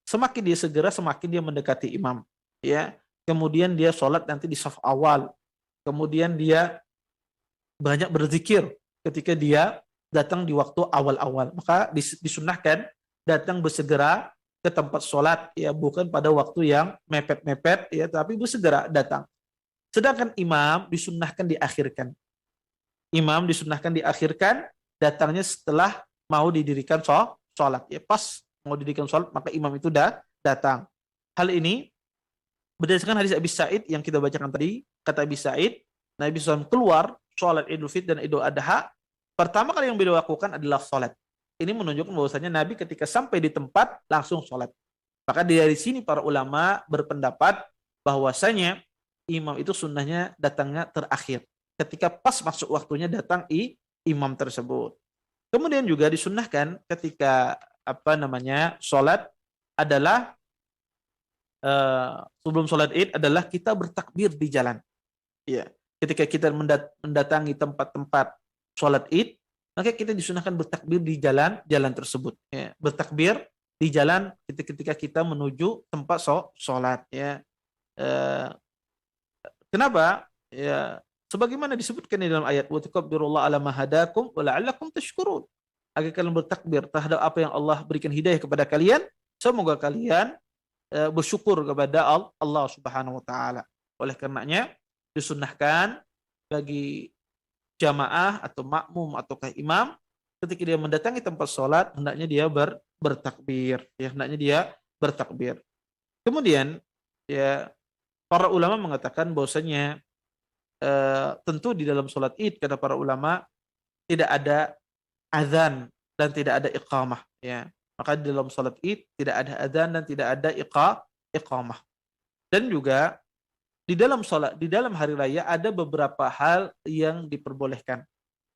semakin dia segera semakin dia mendekati imam. Ya, kemudian dia sholat nanti di saf awal. Kemudian dia banyak berzikir ketika dia datang di waktu awal-awal. Maka disunnahkan datang bersegera ke tempat sholat, ya, bukan pada waktu yang mepet-mepet, ya, tapi bersegera datang. Sedangkan imam disunnahkan diakhirkan. Imam disunnahkan diakhirkan, datangnya setelah mau didirikan sholat. Ya, pas mau didirikan sholat, maka imam itu datang. Hal ini berdasarkan hadis Abi Sa'id yang kita bacakan tadi, kata Abi Sa'id, Nabi SAW keluar sholat Idul Fitri dan Idul Adha, pertama kali yang beliau lakukan adalah sholat. Ini menunjukkan bahwasanya Nabi ketika sampai di tempat langsung sholat. Maka dari sini para ulama berpendapat bahwasanya imam itu sunnahnya datangnya terakhir. Ketika pas masuk waktunya datang imam tersebut. Kemudian juga disunnahkan ketika sholat adalah sebelum sholat id adalah kita bertakbir di jalan. Ya, ketika kita mendatangi tempat-tempat sholat id, maka kita disunahkan bertakbir di jalan tersebut. Ya, bertakbir di jalan ketika kita menuju tempat sholat. Ya, kenapa? Ya, sebagaimana disebutkan di dalam ayat wa tukabbirullaha ala ma hadakum wa la'allakum tashkurun. Agar kalian bertakbir terhadap apa yang Allah berikan hidayah kepada kalian, semoga kalian bersyukur kepada Allah Subhanahu wa taala. Oleh karenanya disunnahkan bagi jamaah atau makmum ataukah imam ketika dia mendatangi tempat sholat hendaknya dia bertakbir, ya, hendaknya dia bertakbir. Kemudian ya para ulama mengatakan bahwasanya tentu di dalam sholat id kata para ulama tidak ada azan dan tidak ada iqamah, ya. Maka di dalam sholat id tidak ada azan dan tidak ada iqamah. Dan juga di dalam hari raya ada beberapa hal yang diperbolehkan.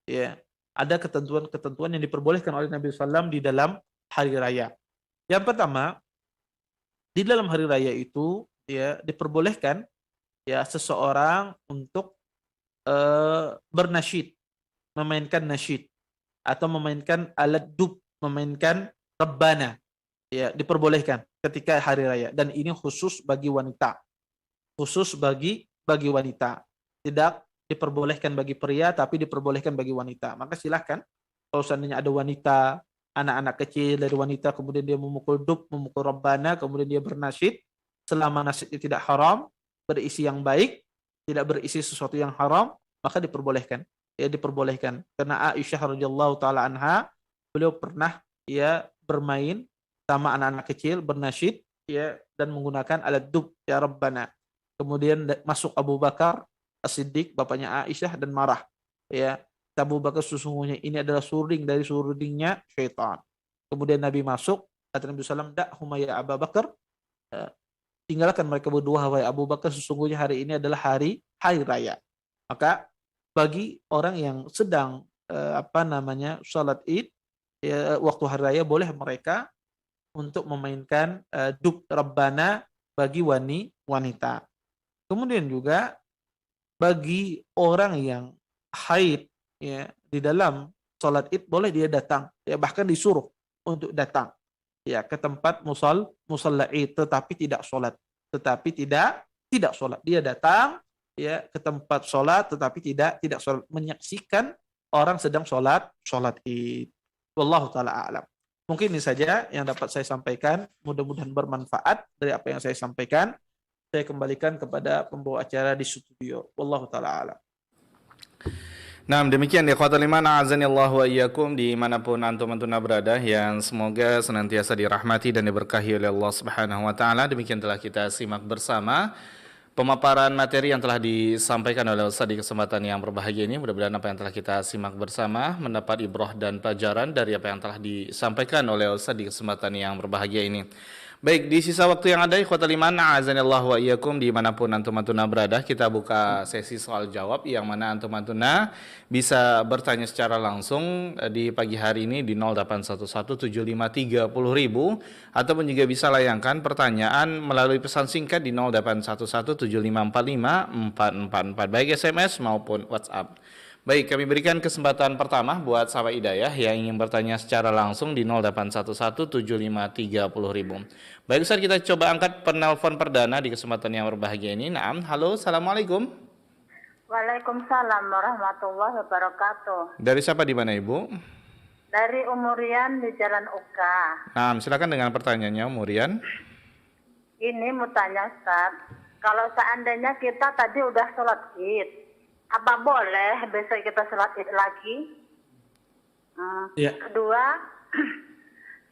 Ya, ada ketentuan-ketentuan yang diperbolehkan oleh Nabi SAW di dalam hari raya. Yang pertama, di dalam hari raya itu ya diperbolehkan ya seseorang untuk bernasyid, memainkan nasyid atau memainkan alat dub, memainkan rebana, ya, diperbolehkan ketika hari raya, dan ini khusus bagi wanita, khusus bagi bagi wanita. Tidak diperbolehkan bagi pria, tapi diperbolehkan bagi wanita. Maka silahkan, kalau seandainya ada wanita, anak-anak kecil dari wanita, kemudian dia memukul dub, memukul Rabbana, kemudian dia bernasyid, selama nasyidnya tidak haram, berisi yang baik, tidak berisi sesuatu yang haram, maka diperbolehkan. Ya, diperbolehkan. Karena Aisyah radhiyallahu taala anha, beliau pernah ya bermain sama anak-anak kecil, bernasyid ya, dan menggunakan alat dub, ya Rabbana. Kemudian masuk Abu Bakar As-Siddiq, bapaknya Aisyah, dan marah. Ya, Abu Bakar, sesungguhnya ini adalah suring dari suringnya syaitan. Kemudian Nabi masuk, kata Nabi SAW, "Da'huma ya Abu Bakar." Tinggalkan mereka berdua, wahai Abu Bakar, sesungguhnya hari ini adalah hari raya. Maka bagi orang yang sedang salat Id ya, waktu hari raya, boleh mereka untuk memainkan dub Rabbana bagi wanita. Kemudian juga bagi orang yang haid ya, di dalam salat Id boleh dia datang, ya bahkan disuruh untuk datang ya ke tempat musalla Id, tetapi tidak salat. Dia datang ya ke tempat salat tetapi tidak salat, menyaksikan orang sedang salat Id. Wallahu taala a'lam. Mungkin ini saja yang dapat saya sampaikan, mudah-mudahan bermanfaat dari apa yang saya sampaikan. Saya kembalikan kepada pembawa acara di studio. Wallahu taala a'lam. Nah, demikian ikhwatul iman, a'azanillahu wa iyyakum, dimanapun antum berada, yang semoga senantiasa dirahmati dan diberkahi oleh Allah Subhanahu wa taala. Demikian telah kita simak bersama pemaparan materi yang telah disampaikan oleh Ustaz di kesempatan yang berbahagia ini. Mudah-mudahan apa yang telah kita simak bersama mendapat ibrah dan pelajaran dari apa yang telah disampaikan oleh Ustaz di kesempatan yang berbahagia ini. Baik, di sisa waktu yang ada, ikhwatul iman, a'azanillahu wa iyyakum, dimanapun antum berada, kita buka sesi soal jawab, yang mana antum bisa bertanya secara langsung di pagi hari ini di 08117530.000, ataupun juga bisa layangkan pertanyaan melalui pesan singkat di 0811754544, baik SMS maupun WhatsApp. Baik, kami berikan kesempatan pertama buat sahabat Hidayah yang ingin bertanya secara langsung di 08117530.000. Baik Ustaz, kita coba angkat penelpon perdana di kesempatan yang berbahagia ini. Naam, halo, assalamualaikum. Waalaikumsalam warahmatullahi wabarakatuh. Dari siapa, di mana Ibu? Dari Umurian di Jalan Uka. Naam, silakan dengan pertanyaannya Umurian. Ini mau tanya Ustaz, kalau seandainya kita tadi udah sholat Id, apa boleh besok kita sholat Id lagi? Ya. Kedua,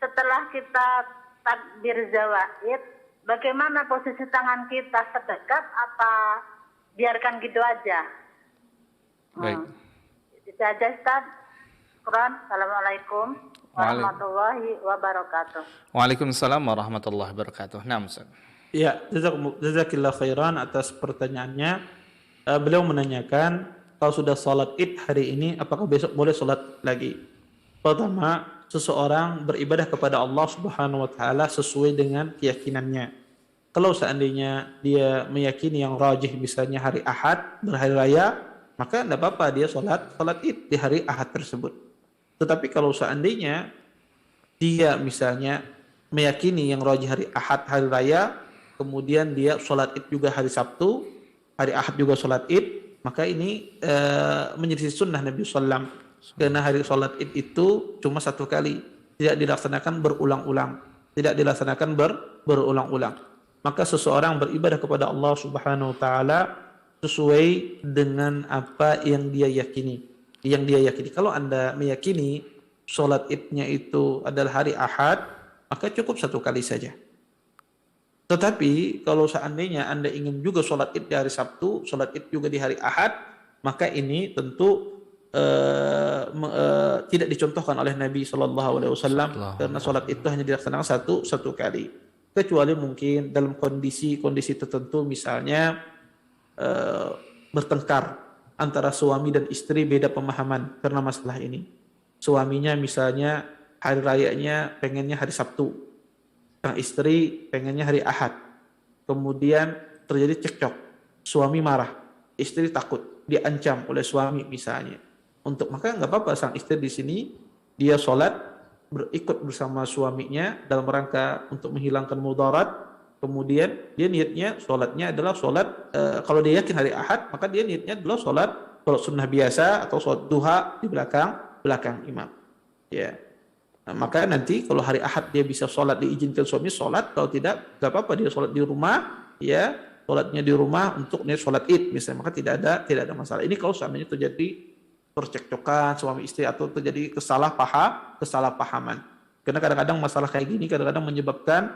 setelah kita takbir zawaid, bagaimana posisi tangan kita, sedekat apa biarkan gitu aja? Baik. Itu aja Ustaz. Quran. Assalamualaikum warahmatullahi wabarakatuh. Waalaikumsalam warahmatullahi wabarakatuh. Naam Ustaz. Ya, jazakillah khairan atas pertanyaannya. Beliau menanyakan, kalau sudah sholat Id hari ini, apakah besok boleh sholat lagi? Pertama, seseorang beribadah kepada Allah Subhanahu wa taala sesuai dengan keyakinannya. Kalau seandainya dia meyakini yang rajih, misalnya hari Ahad berhari raya, maka tidak apa-apa dia sholat Id di hari Ahad tersebut. Tetapi kalau seandainya dia misalnya meyakini yang rajih hari Ahad hari raya, kemudian dia sholat Id juga hari Sabtu, hari Ahad juga sholat Id, maka ini menjadi sunnah Nabi SAW. Karena hari sholat Id itu cuma satu kali, tidak dilaksanakan berulang-ulang. Berulang-ulang. Maka seseorang beribadah kepada Allah Subhanahu wa taala sesuai dengan apa yang dia yakini. Kalau Anda meyakini sholat Id-nya itu adalah hari Ahad, maka cukup satu kali saja. Tetapi kalau seandainya Anda ingin juga sholat Id di hari Sabtu, sholat Id juga di hari Ahad, maka ini tentu tidak dicontohkan oleh Nabi SAW, karena sholat itu hanya dilaksanakan satu kali. Kecuali mungkin dalam kondisi tertentu, misalnya bertengkar antara suami dan istri, beda pemahaman karena masalah ini. Suaminya misalnya hari rayanya pengennya hari Sabtu, sang istri pengennya hari Ahad. Kemudian terjadi cekcok, suami marah, istri takut diancam oleh suami misalnya. Maka nggak apa-apa, sang istri di sini dia sholat ikut bersama suaminya dalam rangka untuk menghilangkan mudarat, kemudian dia niatnya sholatnya adalah sholat kalau dia yakin hari Ahad, maka dia niatnya adalah sholat sunnah biasa atau sholat duha di belakang imam. Ya. Nah, maka nanti kalau hari Ahad dia bisa sholat, diizinkan suami sholat, kalau tidak nggak apa-apa, dia sholat di rumah, ya sholatnya di rumah untuk niat sholat id misalnya, maka tidak ada masalah. Ini kalau seandainya terjadi percekcokan suami istri atau terjadi kesalahpahaman. Karena kadang-kadang masalah kayak gini kadang-kadang menyebabkan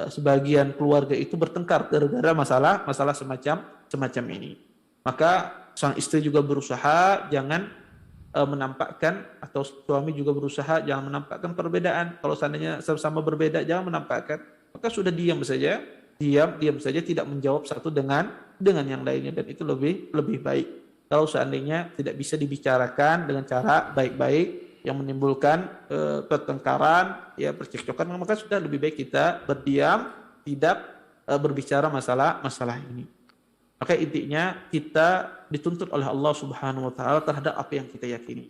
sebagian keluarga itu bertengkar gara-gara masalah semacam ini. Maka sang istri juga berusaha jangan menampakkan, atau suami juga berusaha jangan menampakkan perbedaan. Kalau seandainya sama-sama berbeda, jangan menampakkan. Maka sudah diam saja, tidak menjawab satu dengan yang lainnya, dan itu lebih baik. Kalau seandainya tidak bisa dibicarakan dengan cara baik-baik yang menimbulkan pertengkaran, ya percekcokan, maka sudah lebih baik kita berdiam, tidak berbicara masalah ini. Maka intinya kita dituntut oleh Allah Subhanahu wa taala terhadap apa yang kita yakini.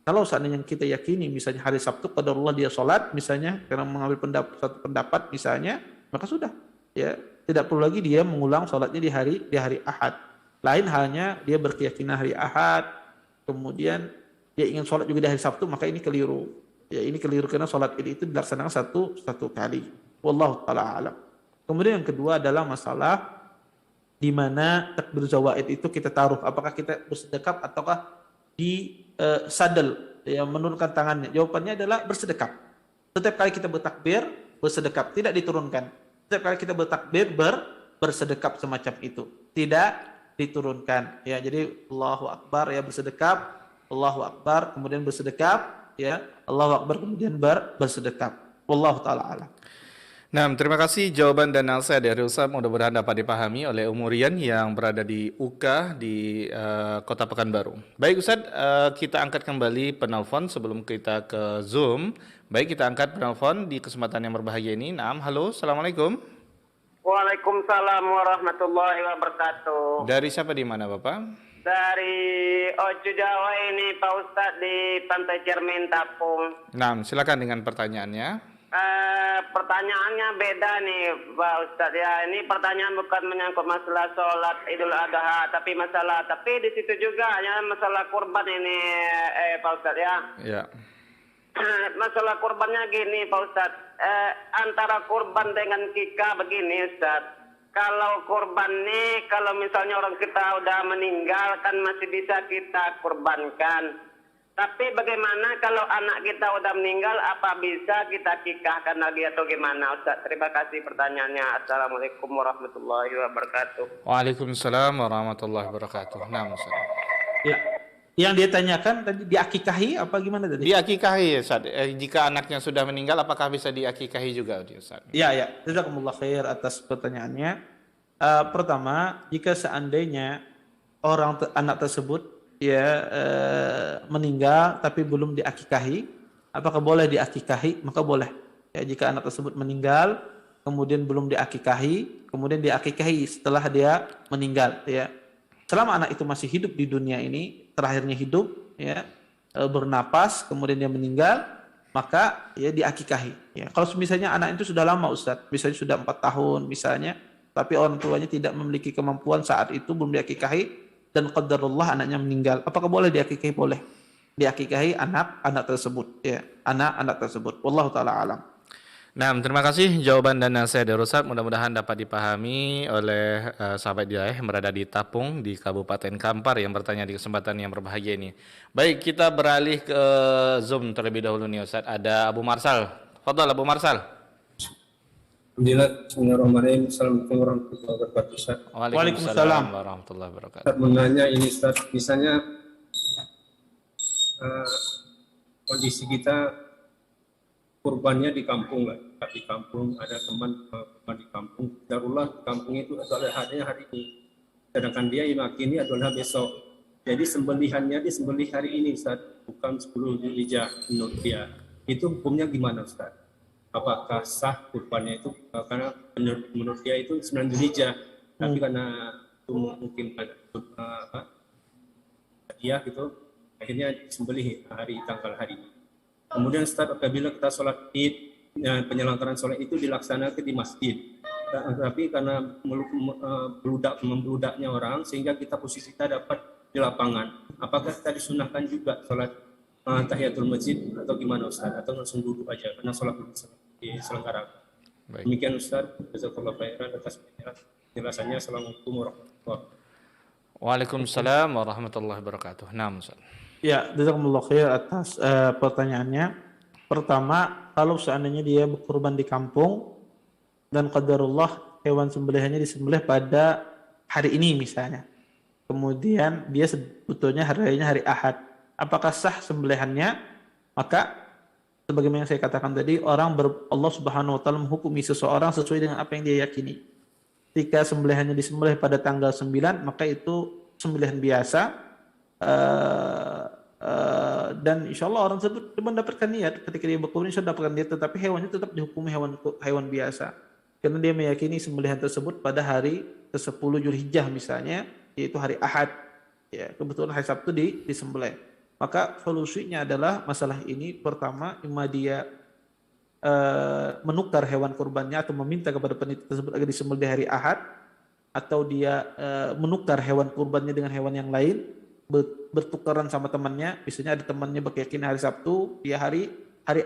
Kalau seandainya kita yakini misalnya hari Sabtu qadarullah dia sholat misalnya karena mengambil satu pendapat misalnya, maka sudah, ya tidak perlu lagi dia mengulang sholatnya di hari Ahad. Lain halnya dia berkeyakinan hari Ahad, kemudian dia ingin sholat juga di hari Sabtu, maka ini keliru. Ya ini keliru karena sholat ini itu dilaksanakan satu kali. Wallahu taala alam. Kemudian yang kedua adalah masalah di mana takbir zawaid itu kita taruh, apakah kita bersedekap ataukah di sadel, ya menurunkan tangannya. Jawabannya adalah bersedekap. Setiap kali kita bertakbir bersedekap, tidak diturunkan. Setiap kali kita bertakbir bersedekap semacam itu, tidak diturunkan. Ya jadi Allahu Akbar ya bersedekap, Allahu Akbar kemudian bersedekap, ya Allahu Akbar kemudian bersedekap. Wallahu taala alam. Nah, terima kasih jawaban dan nasihat dari Ustaz. Mudah-mudahan dapat dipahami oleh Umurian yang berada di UK di Kota Pekanbaru. Baik Ustaz, kita angkat kembali penelpon sebelum kita ke Zoom. Baik, kita angkat penelpon di kesempatan yang berbahagia ini. Naam, halo, Assalamualaikum. Waalaikumsalam warahmatullahi wabarakatuh. Dari siapa di mana Bapak? Dari Ojo Jawa ini Pak Ustadz di Pantai Cermin Tapung. Nah, silakan dengan pertanyaannya. Pertanyaannya beda nih Pak Ustadz ya. Ini pertanyaan bukan menyangkut masalah sholat Idul Adha, tapi di situ juga hanya masalah kurban ini Pak Ustadz ya. Ya. Masalah kurbannya gini Pak Ustadz, antara kurban dengan kika begini Ustadz. Kalau kurban nih, kalau misalnya orang kita udah meninggal kan masih bisa kita kurbankan. Tapi bagaimana kalau anak kita udah meninggal, apa bisa kita kikahkan lagi atau gimana Ustaz? Terima kasih pertanyaannya. Assalamualaikum warahmatullahi wabarakatuh. Waalaikumsalam warahmatullahi wabarakatuh. Nah, Ustaz. Ya. Yang dia tanyakan tadi diakikahi apa gimana tadi? Diakikahi Ustaz. Jika anaknya sudah meninggal apakah bisa diakikahi juga Ustaz? Ya. Jazakumullah khair atas pertanyaannya. Pertama, jika seandainya anak tersebut meninggal tapi belum diakikahi, apakah boleh diakikahi? Maka boleh. Ya, jika anak tersebut meninggal kemudian belum diakikahi, kemudian diakikahi setelah dia meninggal, ya. Selama anak itu masih hidup di dunia ini, terakhirnya hidup, ya, bernapas, kemudian dia meninggal, maka ya diakikahi. Ya. Kalau misalnya anak itu sudah lama Ustaz, misalnya sudah 4 tahun misalnya, tapi orang tuanya tidak memiliki kemampuan saat itu belum diakikahi dan qadarullah anaknya meninggal, apakah boleh diakikahi? Boleh. Diakikahi anak tersebut, ya, anak tersebut. Wallahu taala alam. Nah, terima kasih jawaban dan nasihat dari Ustaz. Mudah-mudahan dapat dipahami oleh sahabat dia yang berada di Tapung di Kabupaten Kampar yang bertanya di kesempatan yang berbahagia ini. Baik, kita beralih ke Zoom terlebih dahulu nih Ustaz. Ada Abu Marsal. Fadhal Abu Marsal. Alhamdulillah, bismillahirrahmanirrahim. Assalamualaikum warahmatullahi wabarakatuh Ustaz. Waalaikumsalam warahmatullahi wabarakatuh. Ustaz menanya ini Ustaz, misalnya kondisi kita kurbannya di kampung lah, di kampung ada teman kurban di kampung, darulah kampung itu adalah hari ini, sedangkan dia yakini adalah besok. Jadi sembelihannya disembelih hari ini Ustaz, bukan 10 Dzulhijjah menurut dia. Itu hukumnya gimana Ustaz? Apakah sah kurbannya itu karena menurut dia itu 9 Dzulhijjah, tapi karena itu mungkin dia gitu akhirnya disembelih tanggal hari ini. Kemudian Ustaz, apabila kita sholat Id, penyelenggaraan sholat itu dilaksanakan di masjid, Tapi karena membeludaknya orang sehingga posisi kita dapat di lapangan. Apakah kita disunahkan juga sholat tahiyatul masjid atau gimana Ustaz? Atau langsung duduk aja karena sholat diselenggarakan. Demikian Ustaz, jazakallahu khairan atas penjelasannya. Assalamualaikum warahmatullahi wabarakatuh. Waalaikumsalam warahmatullahi wabarakatuh. Naam Ustaz. Ya, jazakumullah khair atas pertanyaannya. Pertama, kalau seandainya dia berkurban di kampung dan qadarullah hewan sembelihannya disembelih pada hari ini misalnya. Kemudian dia sebetulnya harinya hari Ahad. Apakah sah sembelihannya? Maka sebagaimana yang saya katakan tadi, Allah Subhanahu wa taala menghukumi seseorang sesuai dengan apa yang dia yakini. Ketika sembelihannya disembelih pada tanggal 9, maka itu sembelihan biasa. Dan insya Allah orang tersebut mendapatkan niat ketika dia berkurban, insya Allah dapatkan niat, tetapi hewannya tetap dihukumi hewan biasa karena dia meyakini sembelihan tersebut pada hari ke-10 Zulhijjah misalnya, yaitu hari Ahad ya, kebetulan hari Sabtu disembelih. Maka solusinya adalah masalah ini, pertama imma dia menukar hewan kurbannya atau meminta kepada penitia tersebut agar disembelih di hari Ahad, atau dia menukar hewan kurbannya dengan hewan yang lain, bertukaran sama temannya. Biasanya ada temannya berkeyakinan hari Sabtu, dia hari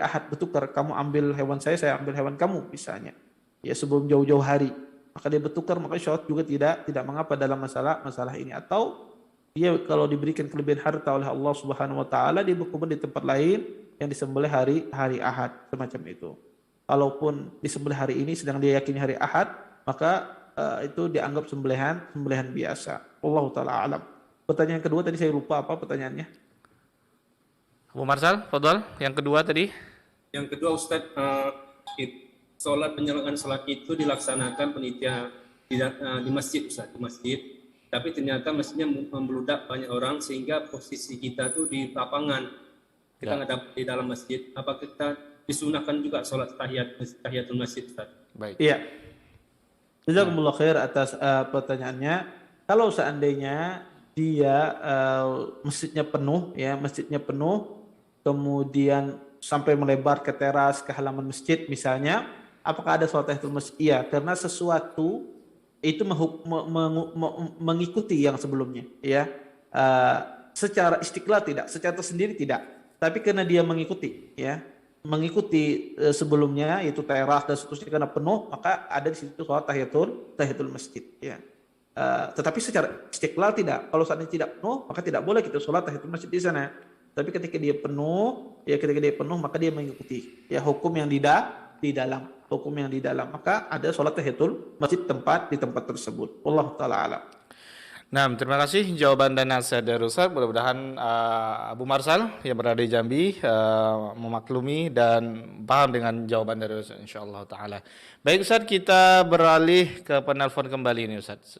Ahad bertukar, kamu ambil hewan saya ambil hewan kamu misalnya, ya sebelum jauh-jauh hari, maka dia bertukar, maka insya Allah juga tidak mengapa dalam masalah ini. Atau dia kalau diberikan kelebihan harta oleh Allah Subhanahu wa taala, dia berkurban di tempat lain yang disembelih hari Ahad semacam itu. Kalaupun disembelih hari ini sedang dia yakini hari Ahad, maka itu dianggap sembelihan biasa. Allah taala alam. Pertanyaan kedua tadi saya lupa apa pertanyaannya. Abu Marsal, fadhal. Yang kedua tadi. Yang kedua Ustaz, penyelenggaraan sholat itu dilaksanakan panitia di masjid Ustaz, di masjid. Tapi ternyata masjidnya membeludak banyak orang sehingga posisi kita tuh di lapangan. Kita nggak dapat di dalam masjid. Apa kita disunahkan juga sholat tahiyatul masjid Ustaz? Baik. Iya. Jazakumullah khair atas pertanyaannya. Kalau seandainya dia masjidnya penuh, kemudian sampai melebar ke teras, ke halaman masjid misalnya, apakah ada sholat tahiyatul masjid? Iya, karena sesuatu itu mengikuti yang sebelumnya, ya. Secara istiqlal tidak, secara tersendiri tidak, tapi karena dia mengikuti, ya, sebelumnya yaitu teras dan seterusnya karena penuh, maka ada di situ sholat tahiyatul masjid, ya. Tetapi secara istiqlal tidak. Kalau saat ini tidak penuh, maka tidak boleh kita sholat tahiyatul masjid di sana. Tapi ketika dia penuh, maka dia mengikuti, ya, hukum yang di dalam, maka ada sholat tahiyatul masjid di tempat tersebut. Wallahu taala alam. Nah, terima kasih jawaban dan nasihat dari Ustaz. Mudah-mudahan Abu Marsal yang berada di Jambi memaklumi dan paham dengan jawaban dari Ustaz, insyaallah taala. Baik Ustaz, kita beralih ke penelpon kembali ini Ustaz.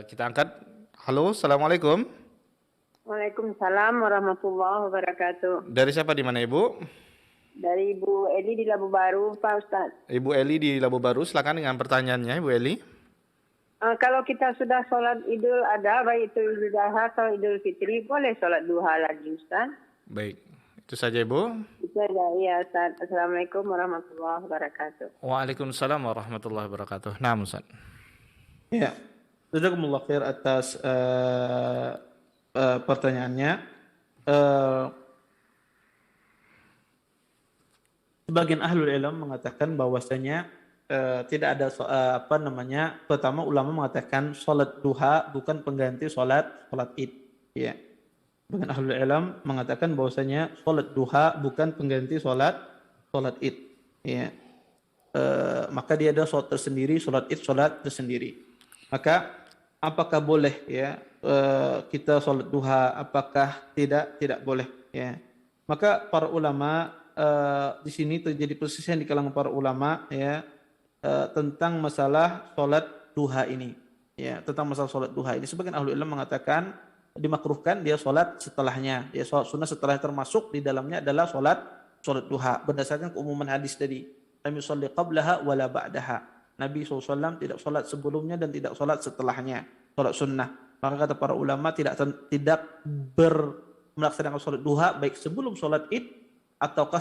Kita angkat. Halo, assalamualaikum. Waalaikumsalam warahmatullahi wabarakatuh. Dari siapa, di mana Ibu? Dari Ibu Eli di Labu Baru, Pak Ustaz. Ibu Eli di Labu Baru, silakan dengan pertanyaannya Ibu Eli. Kalau kita sudah sholat Idul Adha, baik itu Idul Adha atau Idul Fitri, boleh sholat duha lagi Ustaz? Baik, itu saja Ibu. Itu saja, ya Ustaz. Assalamualaikum warahmatullahi wabarakatuh. Waalaikumsalam warahmatullahi wabarakatuh. Nah Ustaz. Ya, jazakumullah khair atas pertanyaannya. Sebagian ahlul ilm mengatakan bahwasanya tidak ada pertama ulama mengatakan sholat duha bukan pengganti sholat id, ya. Sebagian ahlul ilm mengatakan bahwasanya sholat duha bukan pengganti sholat id, ya. Maka dia ada sholat tersendiri, sholat id sholat tersendiri. Maka apakah boleh, ya, kita sholat duha? Apakah tidak boleh, ya. Maka para ulama di sini terjadi perselisihan di kalangan para ulama, ya, tentang masalah sholat duha ini, ya, tentang masalah sholat duha ini. Sebagian ahli ilmu mengatakan dimakruhkan dia sholat setelahnya, dia sholat sunnah setelah, termasuk di dalamnya adalah sholat duha berdasarkan keumuman hadis tadi, lam yusalli qablaha wala ba'daha. Nabi SAW tidak sholat sebelumnya dan tidak sholat setelahnya, sholat sunnah. Maka kata para ulama tidak melaksanakan sholat duha baik sebelum sholat id ataukah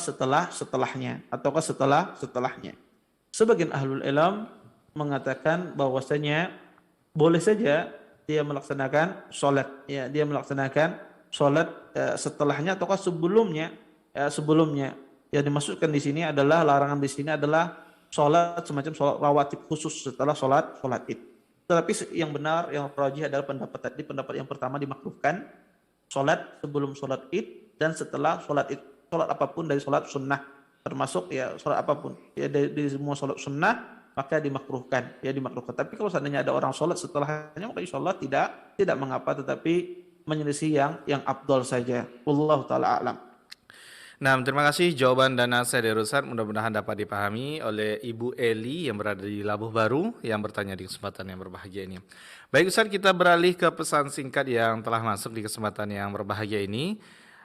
setelahnya. Sebagian ahlul ilm mengatakan bahwasanya boleh saja dia melaksanakan sholat, ya dia melaksanakan sholat setelahnya ataukah sebelumnya, sebelumnya. Yang dimaksudkan di sini adalah larangan di sini adalah sholat semacam sholat rawatib khusus setelah sholat id. Tetapi yang benar, yang rajih adalah pendapat yang pertama dimakruhkan sholat sebelum sholat id dan setelah sholat id. Sholat apapun dari sholat sunnah, termasuk ya sholat apapun ya dari semua sholat sunnah maka dimakruhkan, ya dimakruhkan. Tapi kalau seandainya ada orang sholat setelahnya maka insya Allah tidak mengapa, tetapi menyelisih yang afdal saja. Wallahu taala a'lam. Nah, terima kasih jawaban dan nasihat dari Ustaz. Mudah-mudahan dapat dipahami oleh Ibu Eli yang berada di Labuh Baru yang bertanya di kesempatan yang berbahagia ini. Baik Ustaz, kita beralih ke pesan singkat yang telah masuk di kesempatan yang berbahagia ini.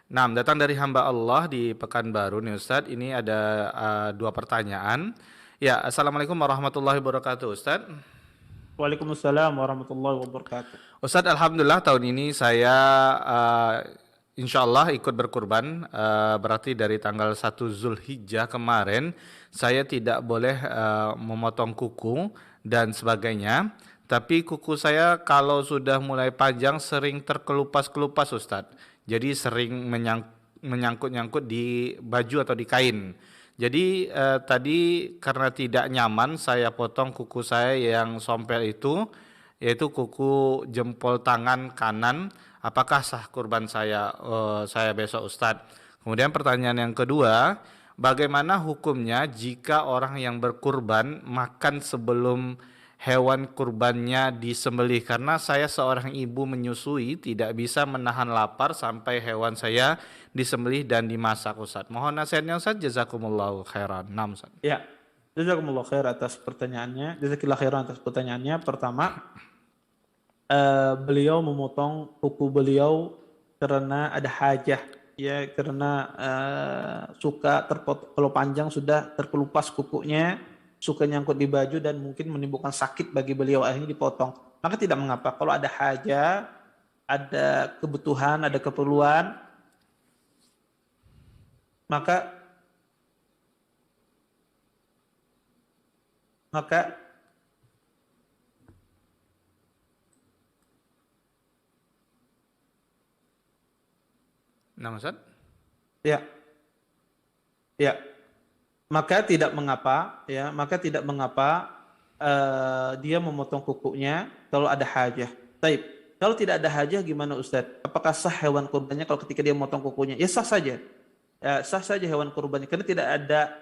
Nah, datang dari hamba Allah di Pekanbaru nih Ustaz. Ini ada 2 pertanyaan. Ya, Assalamualaikum warahmatullahi wabarakatuh Ustaz. Waalaikumsalam warahmatullahi wabarakatuh. Ustaz, alhamdulillah tahun ini saya insya Allah ikut berkurban, berarti dari tanggal 1 Zulhijjah kemarin saya tidak boleh memotong kuku dan sebagainya. Tapi kuku saya kalau sudah mulai panjang sering terkelupas-kelupas Ustadz. Jadi sering menyangkut-nyangkut di baju atau di kain. Jadi tadi karena tidak nyaman saya potong kuku saya yang sompel itu, yaitu kuku jempol tangan kanan. Apakah sah kurban saya besok Ustadz? Kemudian pertanyaan yang kedua, bagaimana hukumnya jika orang yang berkurban makan sebelum hewan kurbannya disembelih? Karena saya seorang ibu menyusui, tidak bisa menahan lapar sampai hewan saya disembelih dan dimasak Ustadz. Mohon nasihatnya Ustadz, jazakumullahu khairan. Naam Ustadz. Ya, jazakumullahu khair atas pertanyaannya. Jazakillah khairan atas pertanyaannya. Pertama, beliau memotong kuku beliau karena ada hajah, ya karena suka kalau panjang sudah terkelupas kukunya, suka nyangkut di baju dan mungkin menimbulkan sakit bagi beliau, akhirnya dipotong. Maka tidak mengapa kalau ada hajah, ada kebutuhan, ada keperluan, maka Nah, Ustaz? Ya. Maka tidak mengapa, dia memotong kukunya kalau ada hajah. Taib. Kalau tidak ada hajah gimana Ustaz? Apakah sah hewan kurbannya kalau ketika dia memotong kukunya? Ya sah saja. Ya, sah saja hewan kurbannya karena tidak ada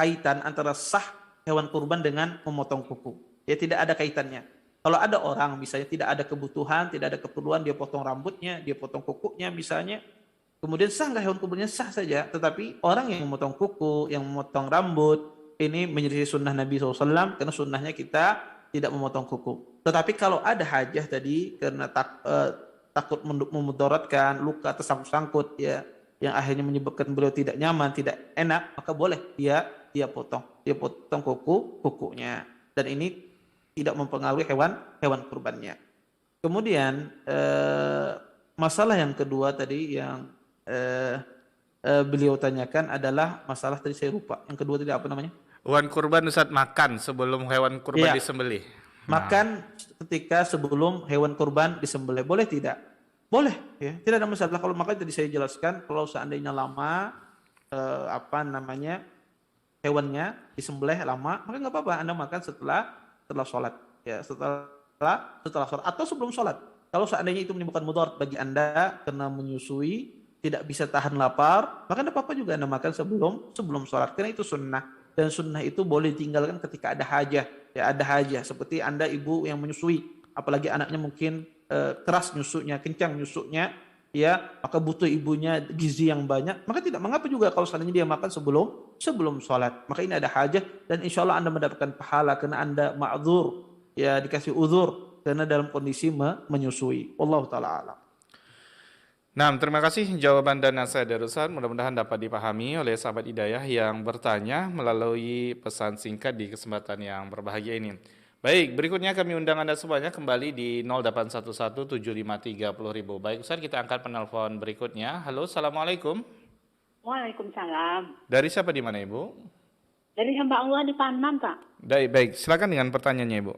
kaitan antara sah hewan kurban dengan memotong kuku. Ya tidak ada kaitannya. Kalau ada orang misalnya tidak ada kebutuhan, tidak ada keperluan, dia potong rambutnya, dia potong kukunya misalnya, kemudian sah nggak hewan kurbannya? Sah saja. Tetapi orang yang memotong kuku, yang memotong rambut, ini menyelisih sunnah Nabi SAW karena sunnahnya kita tidak memotong kuku. Tetapi kalau ada hajah tadi karena takut memudaratkan, luka tersangkut-sangkut, ya, yang akhirnya menyebabkan beliau tidak nyaman, tidak enak, maka boleh dia potong kukunya. Dan ini tidak mempengaruhi hewan kurbannya. Kemudian masalah yang kedua tadi yang beliau tanyakan adalah masalah tadi saya lupa. Yang kedua tadi apa namanya? Hewan kurban Ustaz makan sebelum hewan kurban disembelih. Makan ketika sebelum hewan kurban disembelih boleh tidak? Boleh, ya. Tidak ada masalah. Kalau makan tadi saya jelaskan kalau seandainya lama hewannya disembelih lama, maka nggak apa-apa Anda makan setelah sholat, ya setelah sholat atau sebelum sholat. Kalau seandainya itu menimbulkan mudarat bagi Anda karena menyusui, tidak bisa tahan lapar, maka tidak apa-apa juga Anda makan sebelum sholat. Karena itu sunnah, dan sunnah itu boleh ditinggalkan ketika ada hajah. Ya ada hajah, seperti Anda ibu yang menyusui, apalagi anaknya mungkin keras nyusunya, kencang nyusunya, ya maka butuh ibunya gizi yang banyak, maka tidak mengapa juga kalau seandainya dia makan sebelum sholat. Maka ini ada hajah dan insya Allah Anda mendapatkan pahala karena Anda ma'dzur, ya dikasih uzur karena dalam kondisi menyusui. Wallahu taala a'lam. Nah, terima kasih jawaban dan nasihat dari Ustaz. Mudah-mudahan dapat dipahami oleh sahabat Hidayah yang bertanya melalui pesan singkat di kesempatan yang berbahagia ini. Baik, berikutnya kami undang Anda semuanya kembali di 08117530.000. Baik Ustaz, kita angkat penelpon berikutnya. Halo, Assalamualaikum. Waalaikumsalam. Dari siapa di mana Ibu? Dari hamba Allah di Panam, Pak. Baik, silakan dengan pertanyaannya, Ibu.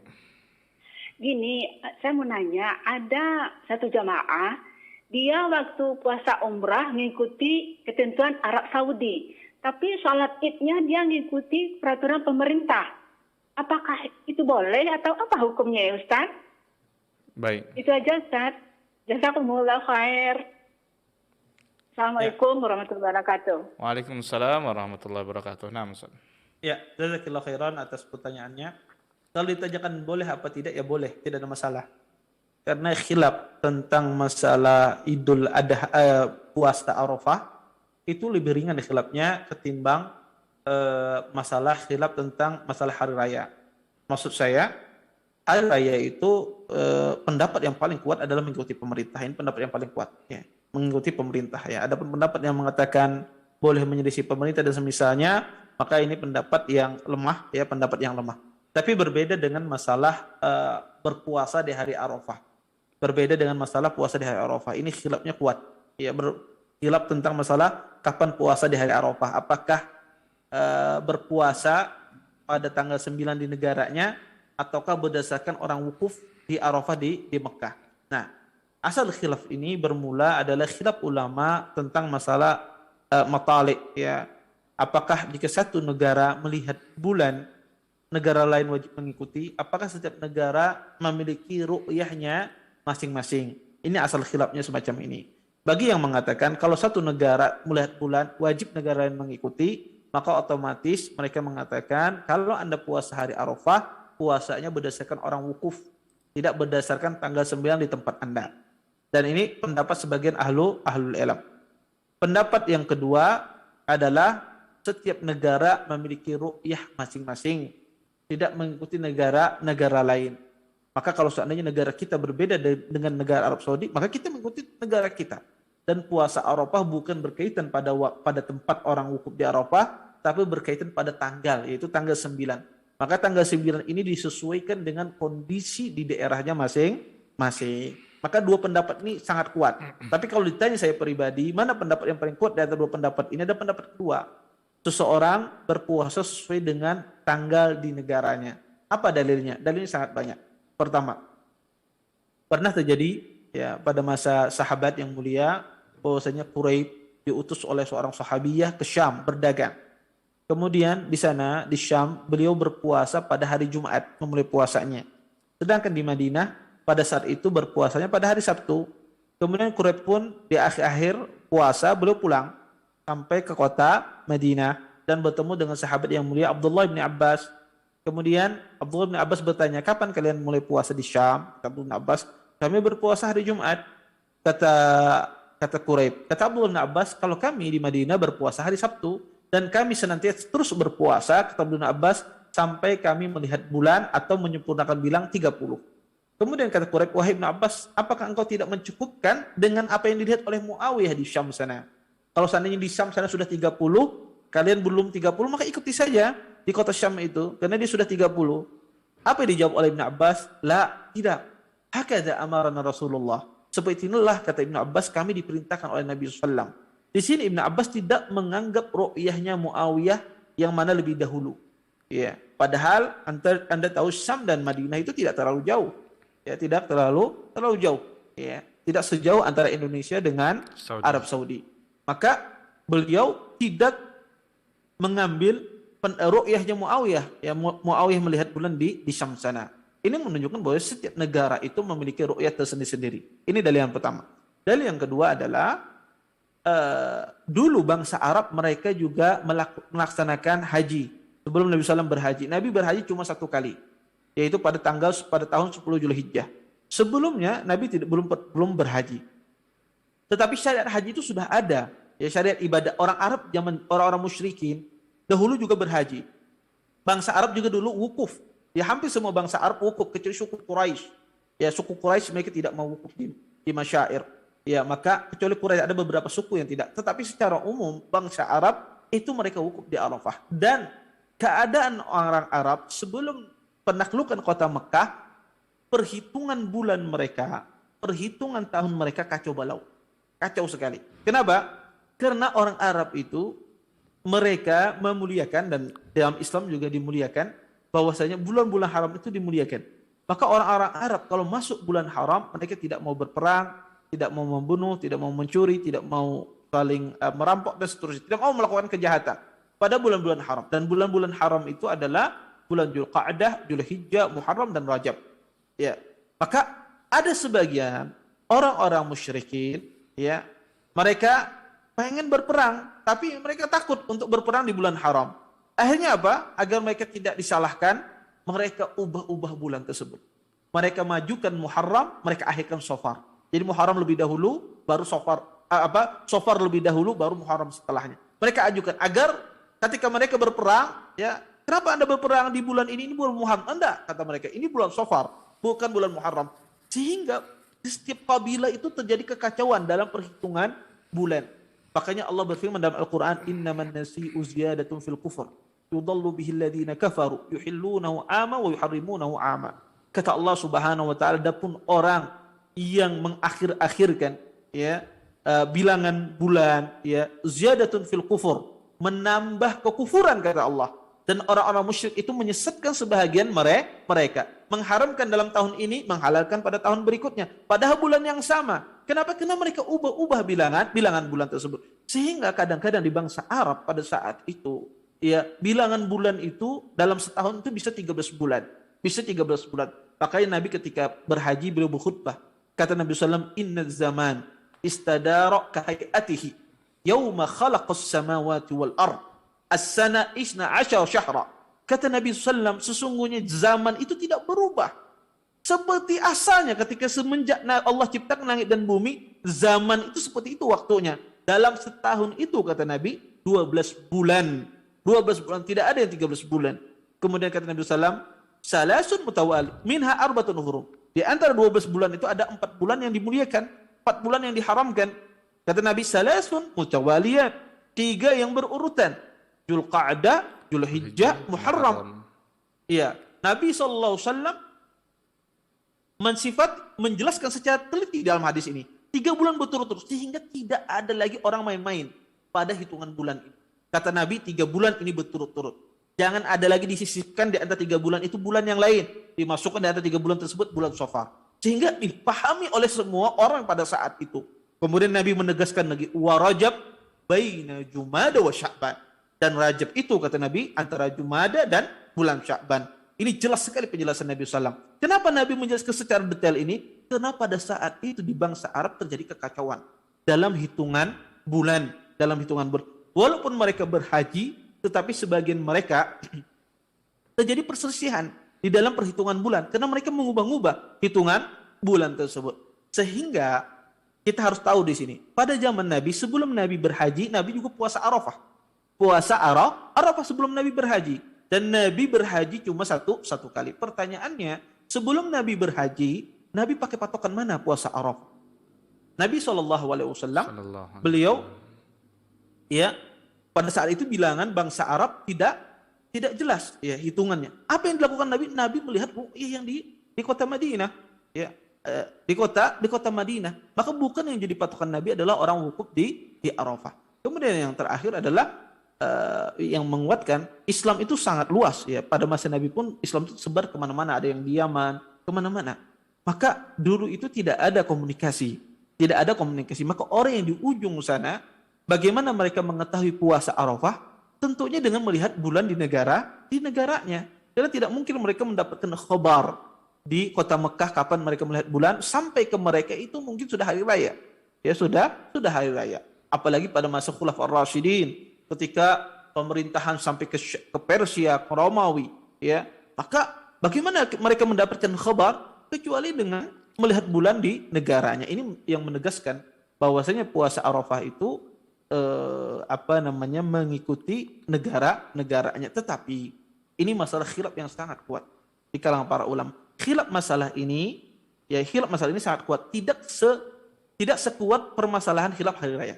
Gini, saya mau nanya, ada satu jamaah, dia waktu puasa umrah mengikuti ketentuan Arab Saudi. Tapi sholat idnya dia mengikuti peraturan pemerintah. Apakah itu boleh atau apa hukumnya ya Ustaz? Baik. Itu aja Ustaz. Jazakumullah khair. Assalamualaikum warahmatullahi wabarakatuh. Waalaikumsalam warahmatullahi wabarakatuh. Nah, Ustaz. Ya, jazakallahu khairan atas pertanyaannya. Kalau ditanyakan boleh apa tidak, ya boleh, tidak ada masalah. Karena khilaf tentang masalah Idul Adha, puasa Arafah itu lebih ringan khilafnya ketimbang masalah khilaf tentang masalah hari raya. Maksud saya, hari raya itu pendapat yang paling kuat adalah mengikuti pemerintah. Ini pendapat yang paling kuat, ya. Mengikuti pemerintah, ya. Ada pendapat yang mengatakan boleh menyelisih pemerintah dan semisalnya, maka ini pendapat yang lemah, ya, pendapat yang lemah. Tapi berbeda dengan masalah berpuasa di hari Arafah. Berbeda dengan masalah puasa di hari Arafah. Ini khilafnya kuat. Ya, khilaf tentang masalah kapan puasa di hari Arafah. Apakah berpuasa pada tanggal 9 di negaranya ataukah berdasarkan orang wukuf di Arafah di Mekah. Nah, asal khilaf ini bermula adalah khilaf ulama tentang masalah matalik, ya. Apakah jika satu negara melihat bulan, negara lain wajib mengikuti? Apakah setiap negara memiliki ru'yahnya masing-masing? Ini asal khilafnya semacam ini. Bagi yang mengatakan kalau satu negara melihat bulan, wajib negara lain mengikuti, maka otomatis mereka mengatakan kalau Anda puasa hari Arafah, puasanya berdasarkan orang wukuf, tidak berdasarkan tanggal 9 di tempat Anda. Dan ini pendapat sebagian ahlul ilm. Pendapat yang kedua adalah setiap negara memiliki ru'yah masing-masing, tidak mengikuti negara lain. Maka kalau seandainya negara kita berbeda dengan negara Arab Saudi, maka kita mengikuti negara kita. Dan puasa Arafah bukan berkaitan pada tempat orang wukuf di Arafah, tapi berkaitan pada tanggal, yaitu tanggal 9. Maka tanggal 9 ini disesuaikan dengan kondisi di daerahnya masing-masing. Maka dua pendapat ini sangat kuat. Tapi kalau ditanya saya pribadi, mana pendapat yang paling kuat dari dua pendapat ini? Ada pendapat kedua. Seseorang berpuasa sesuai dengan tanggal di negaranya. Apa dalilnya? Dalilnya sangat banyak. Pertama, pernah terjadi ya pada masa sahabat yang mulia, bahwasanya Quraib diutus oleh seorang sahabiyah ke Syam berdagang. Kemudian di sana di Syam beliau berpuasa pada hari Jumat, memulai puasanya. Sedangkan di Madinah pada saat itu berpuasanya pada hari Sabtu. Kemudian Quraib pun di akhir puasa beliau pulang sampai ke kota Madinah dan bertemu dengan sahabat yang mulia Abdullah bin Abbas. Kemudian Abdullah bin Abbas bertanya, kapan kalian mulai puasa di Syam? Kata Abdullah bin Abbas, kami berpuasa hari Jumat. Kata Quraib, kata Abdullah bin Abbas, kalau kami di Madinah berpuasa hari Sabtu dan kami senantiasa terus berpuasa, kata Abdullah bin Abbas, sampai kami melihat bulan atau menyempurnakan bilang 30. Kemudian kata Quraib, wahai Ibn Abbas, apakah engkau tidak mencukupkan dengan apa yang dilihat oleh Muawiyah di Syam sana? Kalau seandainya di Syam sana sudah 30, kalian belum 30, maka ikuti saja di kota Syam itu, karena dia sudah 30. Apa yang dijawab oleh Ibn Abbas? La, tidak. Hakadha amarana Rasulullah. Seperti inilah kata Ibn Abbas, kami diperintahkan oleh Nabi SAW. Di sini Ibn Abbas tidak menganggap ru'yahnya Muawiyah yang mana lebih dahulu. Ya, padahal Anda tahu Syam dan Madinah itu tidak terlalu jauh. Ya, tidak terlalu jauh. Ya, tidak sejauh antara Indonesia dengan Arab Saudi. Maka beliau tidak mengambil ru'yahnya Muawiyah. Ya, Muawiyah melihat bulan di Syam sana. Ini menunjukkan bahwa setiap negara itu memiliki ru'yah tersendiri-sendiri. Ini dalil yang pertama. Dalil yang kedua adalah dulu bangsa Arab mereka juga melaksanakan haji sebelum Nabi SAW berhaji. Nabi berhaji cuma satu kali, yaitu pada tahun 10 Zulhijjah. Sebelumnya Nabi belum berhaji. Tetapi syariat haji itu sudah ada. Ya, syariat ibadah orang Arab zaman orang-orang musyrikin dahulu juga berhaji. Bangsa Arab juga dulu wukuf. Ya, hampir semua bangsa Arab wukuf kecuali suku Quraisy. Ya, suku Quraisy mereka tidak mau wukuf di masyair. Ya, maka kecuali Quraisy ada beberapa suku yang tidak. Tetapi secara umum bangsa Arab itu mereka wukuf di Arafah. Dan keadaan orang Arab sebelum penaklukan kota Mekah, perhitungan bulan mereka, perhitungan tahun mereka kacau balau. Kacau sekali. Kenapa? Karena orang Arab itu mereka memuliakan, dan dalam Islam juga dimuliakan, bahwasanya bulan-bulan haram itu dimuliakan. Maka orang-orang Arab kalau masuk bulan haram, mereka tidak mau berperang, tidak mau membunuh, tidak mau mencuri, tidak mau saling merampok dan seterusnya, tidak mau melakukan kejahatan pada bulan-bulan haram. Dan bulan-bulan haram itu adalah bulan Dzulqa'dah, Dzulhijjah, Muharram dan Rajab. Ya. Maka ada sebagian orang-orang musyrikin, ya, mereka pengen berperang, tapi mereka takut untuk berperang di bulan haram. Akhirnya apa? Agar mereka tidak disalahkan, mereka ubah-ubah bulan tersebut. Mereka majukan Muharram, mereka akhirkan Safar. Jadi Muharram lebih dahulu, baru Safar. Safar lebih dahulu, baru Muharram setelahnya. Mereka ajukan agar ketika mereka berperang, ya, kenapa Anda berperang di bulan ini bulan Muharram? Enggak, kata mereka, ini bulan Safar, bukan bulan Muharram. Sehingga di setiap kabilah itu terjadi kekacauan dalam perhitungan bulan. Makanya Allah berfirman dalam Al-Quran, innaman nasi'u ziyadatun fil kufur, yudallu bihi alladhina kafaru, yuhillunahu ama wa yuharrimunahu ama. Kata Allah Subhanahu wa taala, adapun orang yang mengakhir-akhirkan, ya, bilangan bulan, ya, ziyadatun fil kufur, menambah kekufuran, kata Allah. Dan orang-orang musyrik itu menyesatkan sebahagian mereka, mengharamkan dalam tahun ini, menghalalkan pada tahun berikutnya, padahal bulan yang sama. Kenapa? Karena mereka ubah-ubah bilangan bulan tersebut. Sehingga kadang-kadang di bangsa Arab pada saat itu, ya, bilangan bulan itu dalam setahun itu bisa 13 bulan. Bisa 13 bulan. Makanya Nabi ketika berhaji beliau berkhutbah, kata Nabi SAW, inna zaman istadara kahayatihi yawma khalaqas samawati wal ard as-sana isna asyar syahra. Kata Nabi SAW, sesungguhnya zaman itu tidak berubah seperti asalnya ketika semenjak Allah ciptakan langit dan bumi. Zaman itu seperti itu waktunya. Dalam setahun itu, kata Nabi, 12 bulan. 12 bulan, tidak ada yang 13 bulan. Kemudian kata Nabi SAW, salasun mutawali, minha arbatun hurum. Di antara 12 bulan itu ada 4 bulan yang dimuliakan, 4 bulan yang diharamkan. Kata Nabi, salasun mutawaliyat, 3 yang berurutan. Dzulqa'dah, Dzulhijjah, Muharram. Iya, Nabi SAW menjelaskan secara teliti dalam hadis ini. 3 bulan berturut-turut, sehingga tidak ada lagi orang main-main pada hitungan bulan ini. Kata Nabi, 3 bulan ini berturut-turut. Jangan ada lagi disisipkan di antara 3 bulan itu bulan yang lain. Dimasukkan di antara 3 bulan tersebut bulan Safar. Sehingga dipahami oleh semua orang pada saat itu. Kemudian Nabi menegaskan lagi, wa Rajab baina Jumada wa Sya'ban. Dan Rajab itu, kata Nabi, antara Jumada dan bulan Sya'ban. Ini jelas sekali penjelasan Nabi SAW. Kenapa Nabi menjelaskan secara detail ini? Karena pada saat itu di bangsa Arab terjadi kekacauan dalam hitungan bulan. Walaupun mereka berhaji, tetapi sebagian mereka terjadi perselisihan di dalam perhitungan bulan. Karena mereka mengubah-ubah hitungan bulan tersebut. Sehingga kita harus tahu di sini. Pada zaman Nabi, sebelum Nabi berhaji, Nabi juga puasa Arafah. Puasa Arafah sebelum Nabi berhaji. Dan Nabi berhaji cuma satu kali. Pertanyaannya, sebelum Nabi berhaji, Nabi pakai patokan mana puasa Arafah? Nabi SAW, beliau, ya, pada saat itu bilangan bangsa Arab tidak jelas, ya, hitungannya. Apa yang dilakukan Nabi? Nabi melihat yang di kota Madinah, ya, di kota Madinah. Maka bukan yang jadi patokan Nabi adalah orang wukuf di Arafah. Kemudian yang terakhir adalah yang menguatkan Islam itu sangat luas, ya. Pada masa Nabi pun Islam itu sebar kemana-mana, ada yang di Yaman, kemana-mana. Maka dulu itu tidak ada komunikasi. Maka orang yang di ujung sana, bagaimana mereka mengetahui puasa Arafah? Tentunya dengan melihat bulan di negaranya. Karena tidak mungkin mereka mendapatkan khabar di kota Mekah kapan mereka melihat bulan, sampai ke mereka itu mungkin sudah hari raya. Ya, sudah hari raya. Apalagi pada masa Khulafaur Rasyidin, ketika pemerintahan sampai ke Persia, ke Romawi, ya, maka bagaimana mereka mendapatkan khabar kecuali dengan melihat bulan di negaranya. Ini yang menegaskan bahwasanya puasa Arafah itu mengikuti negaranya. Tetapi ini masalah khilaf yang sangat kuat di kalangan para ulama. Khilaf masalah ini sangat kuat, tidak sekuat permasalahan khilaf hari raya.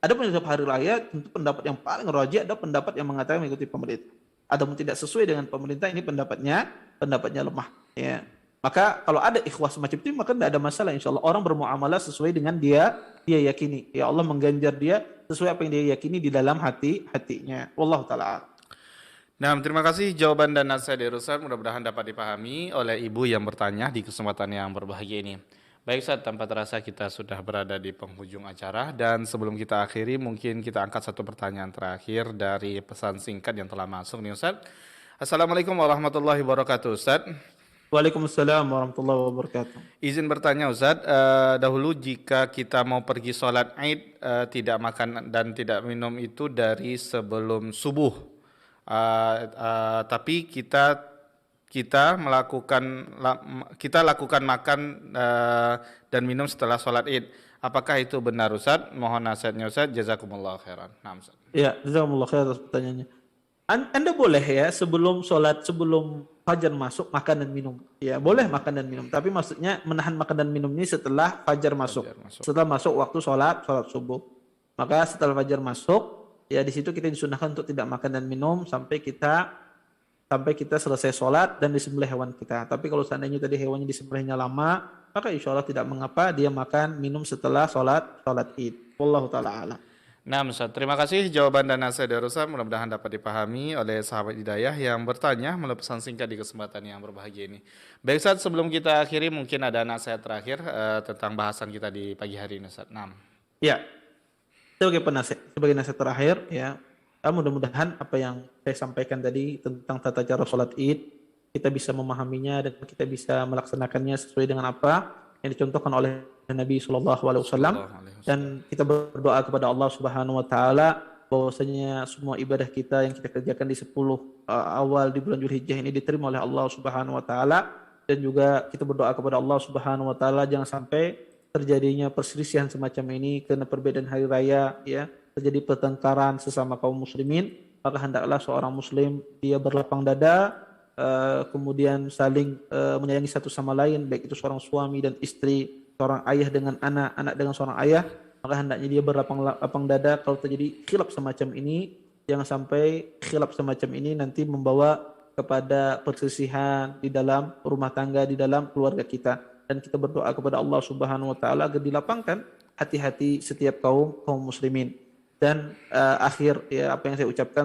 Ada pendapat hari raya, tentu pendapat yang paling rajih, ada pendapat yang mengatakan mengikuti pemerintah. Adapun tidak sesuai dengan pemerintah, ini pendapatnya lemah. Ya. Maka kalau ada ikhwah semacam itu maka tidak ada masalah, insya Allah orang bermuamalah sesuai dengan dia yakini. Ya Allah mengganjar dia sesuai apa yang dia yakini di dalam hatinya. Wallahu taala. Nah, terima kasih jawaban dan nasihat dari Ustaz, mudah-mudahan dapat dipahami oleh ibu yang bertanya di kesempatan yang berbahagia ini. Baik Ustaz, tanpa terasa kita sudah berada di penghujung acara, dan sebelum kita akhiri mungkin kita angkat satu pertanyaan terakhir dari pesan singkat yang telah masuk nih Ustaz. Assalamualaikum warahmatullahi wabarakatuh Ustaz. Waalaikumsalam warahmatullahi wabarakatuh. Izin bertanya Ustaz, dahulu jika kita mau pergi sholat Id, tidak makan dan tidak minum itu dari sebelum subuh, tapi kita lakukan makan dan minum setelah sholat Id. Apakah itu benar Ustaz? Mohon nasihatnya Ustaz. Jazakumullah khairan. Nah, Ustaz. Ya, jazakumullah khairan atas pertanyaannya. Anda boleh ya sebelum fajar masuk makan dan minum. Ya, boleh makan dan minum. Tapi maksudnya menahan makan dan minum ini setelah fajar masuk. Setelah masuk waktu sholat subuh. Maka setelah fajar masuk, ya di situ kita disunahkan untuk tidak makan dan minum sampai kita selesai sholat dan disembelih hewan kita. Tapi kalau seandainya tadi hewannya disembelihnya lama, maka insya Allah tidak mengapa dia makan minum setelah sholat Id. Wallahu ta'ala a'lam. Nah Ustaz, terima kasih jawaban dan nasihat dari Ustaz, mudah-mudahan dapat dipahami oleh sahabat hidayah yang bertanya melalui pesan singkat di kesempatan yang berbahagia ini. Baik Ustaz, sebelum kita akhiri mungkin ada nasihat terakhir tentang bahasan kita di pagi hari ini Ustaz. Nah. Ya, sebagai nasihat terakhir ya, mudah-mudahan apa yang saya sampaikan tadi tentang tata cara sholat Id kita bisa memahaminya dan kita bisa melaksanakannya sesuai dengan apa yang dicontohkan oleh Nabi SAW, dan kita berdoa kepada Allah Subhanahu wa taala bahwasanya semua ibadah kita yang kita kerjakan di 10 awal di bulan Dzulhijjah ini diterima oleh Allah Subhanahu wa taala, dan juga kita berdoa kepada Allah Subhanahu wa taala jangan sampai terjadinya perselisihan semacam ini karena perbedaan hari raya ya, terjadi pertengkaran sesama kaum muslimin. Maka hendaklah seorang muslim dia berlapang dada, kemudian saling menyayangi satu sama lain, baik itu seorang suami dan istri, seorang ayah dengan anak, anak dengan seorang ayah. Maka hendaknya dia berlapang dada kalau terjadi khilaf semacam ini. Jangan sampai khilaf semacam ini nanti membawa kepada perselisihan di dalam rumah tangga, di dalam keluarga kita. Dan kita berdoa kepada Allah Subhanahu wa taala agar dilapangkan hati-hati setiap kaum muslimin. Dan akhir ya apa yang saya ucapkan,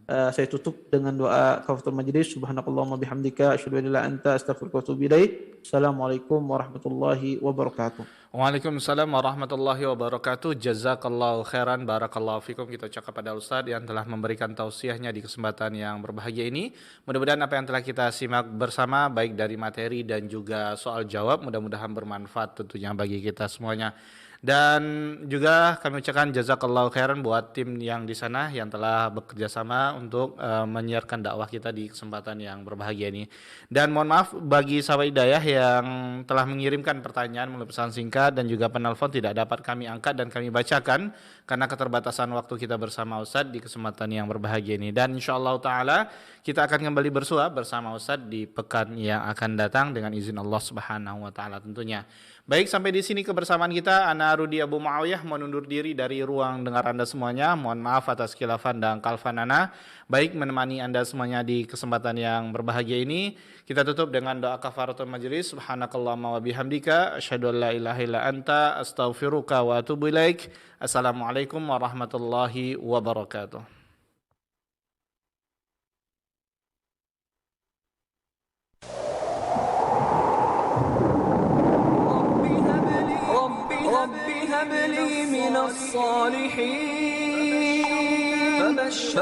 saya tutup dengan doa kafaratul majlis. Subhanakallahumma bihamdika asyhadu an la ilaha illa anta astaghfiruka wa atubu ilaik. Assalamualaikum warahmatullahi wabarakatuh. Waalaikumsalam warahmatullahi wabarakatuh. Jazakallahu khairan, barakallahu fikum. Kita ucapkan pada Ustaz yang telah memberikan tausiahnya di kesempatan yang berbahagia ini. Mudah-mudahan apa yang telah kita simak bersama baik dari materi dan juga soal jawab mudah-mudahan bermanfaat tentunya bagi kita semuanya. Dan juga kami ucapkan jazakallahu khairan buat tim yang di sana yang telah bekerja sama untuk menyiarkan dakwah kita di kesempatan yang berbahagia ini. Dan mohon maaf bagi sahabat hidayah yang telah mengirimkan pertanyaan melalui pesan singkat dan juga penelpon tidak dapat kami angkat dan kami bacakan karena keterbatasan waktu kita bersama Ustadz di kesempatan yang berbahagia ini. Dan insyaallah ta'ala kita akan kembali bersua bersama Ustadz di pekan yang akan datang dengan izin Allah Subhanahu wa ta'ala tentunya. Baik, sampai di sini kebersamaan kita. Ana Rudi Abu Muawiyah menundur diri dari ruang dengar Anda semuanya. Mohon maaf atas khilafan dan kalfan ana. Baik, menemani Anda semuanya di kesempatan yang berbahagia ini. Kita tutup dengan doa kafaratul majlis. Subhanakallahumma wa bihamdika asyhadu an la ilaha illa anta astaghfiruka wa atubu ilaik. Assalamualaikum warahmatullahi wabarakatuh. هب لي من الصالحين فبشر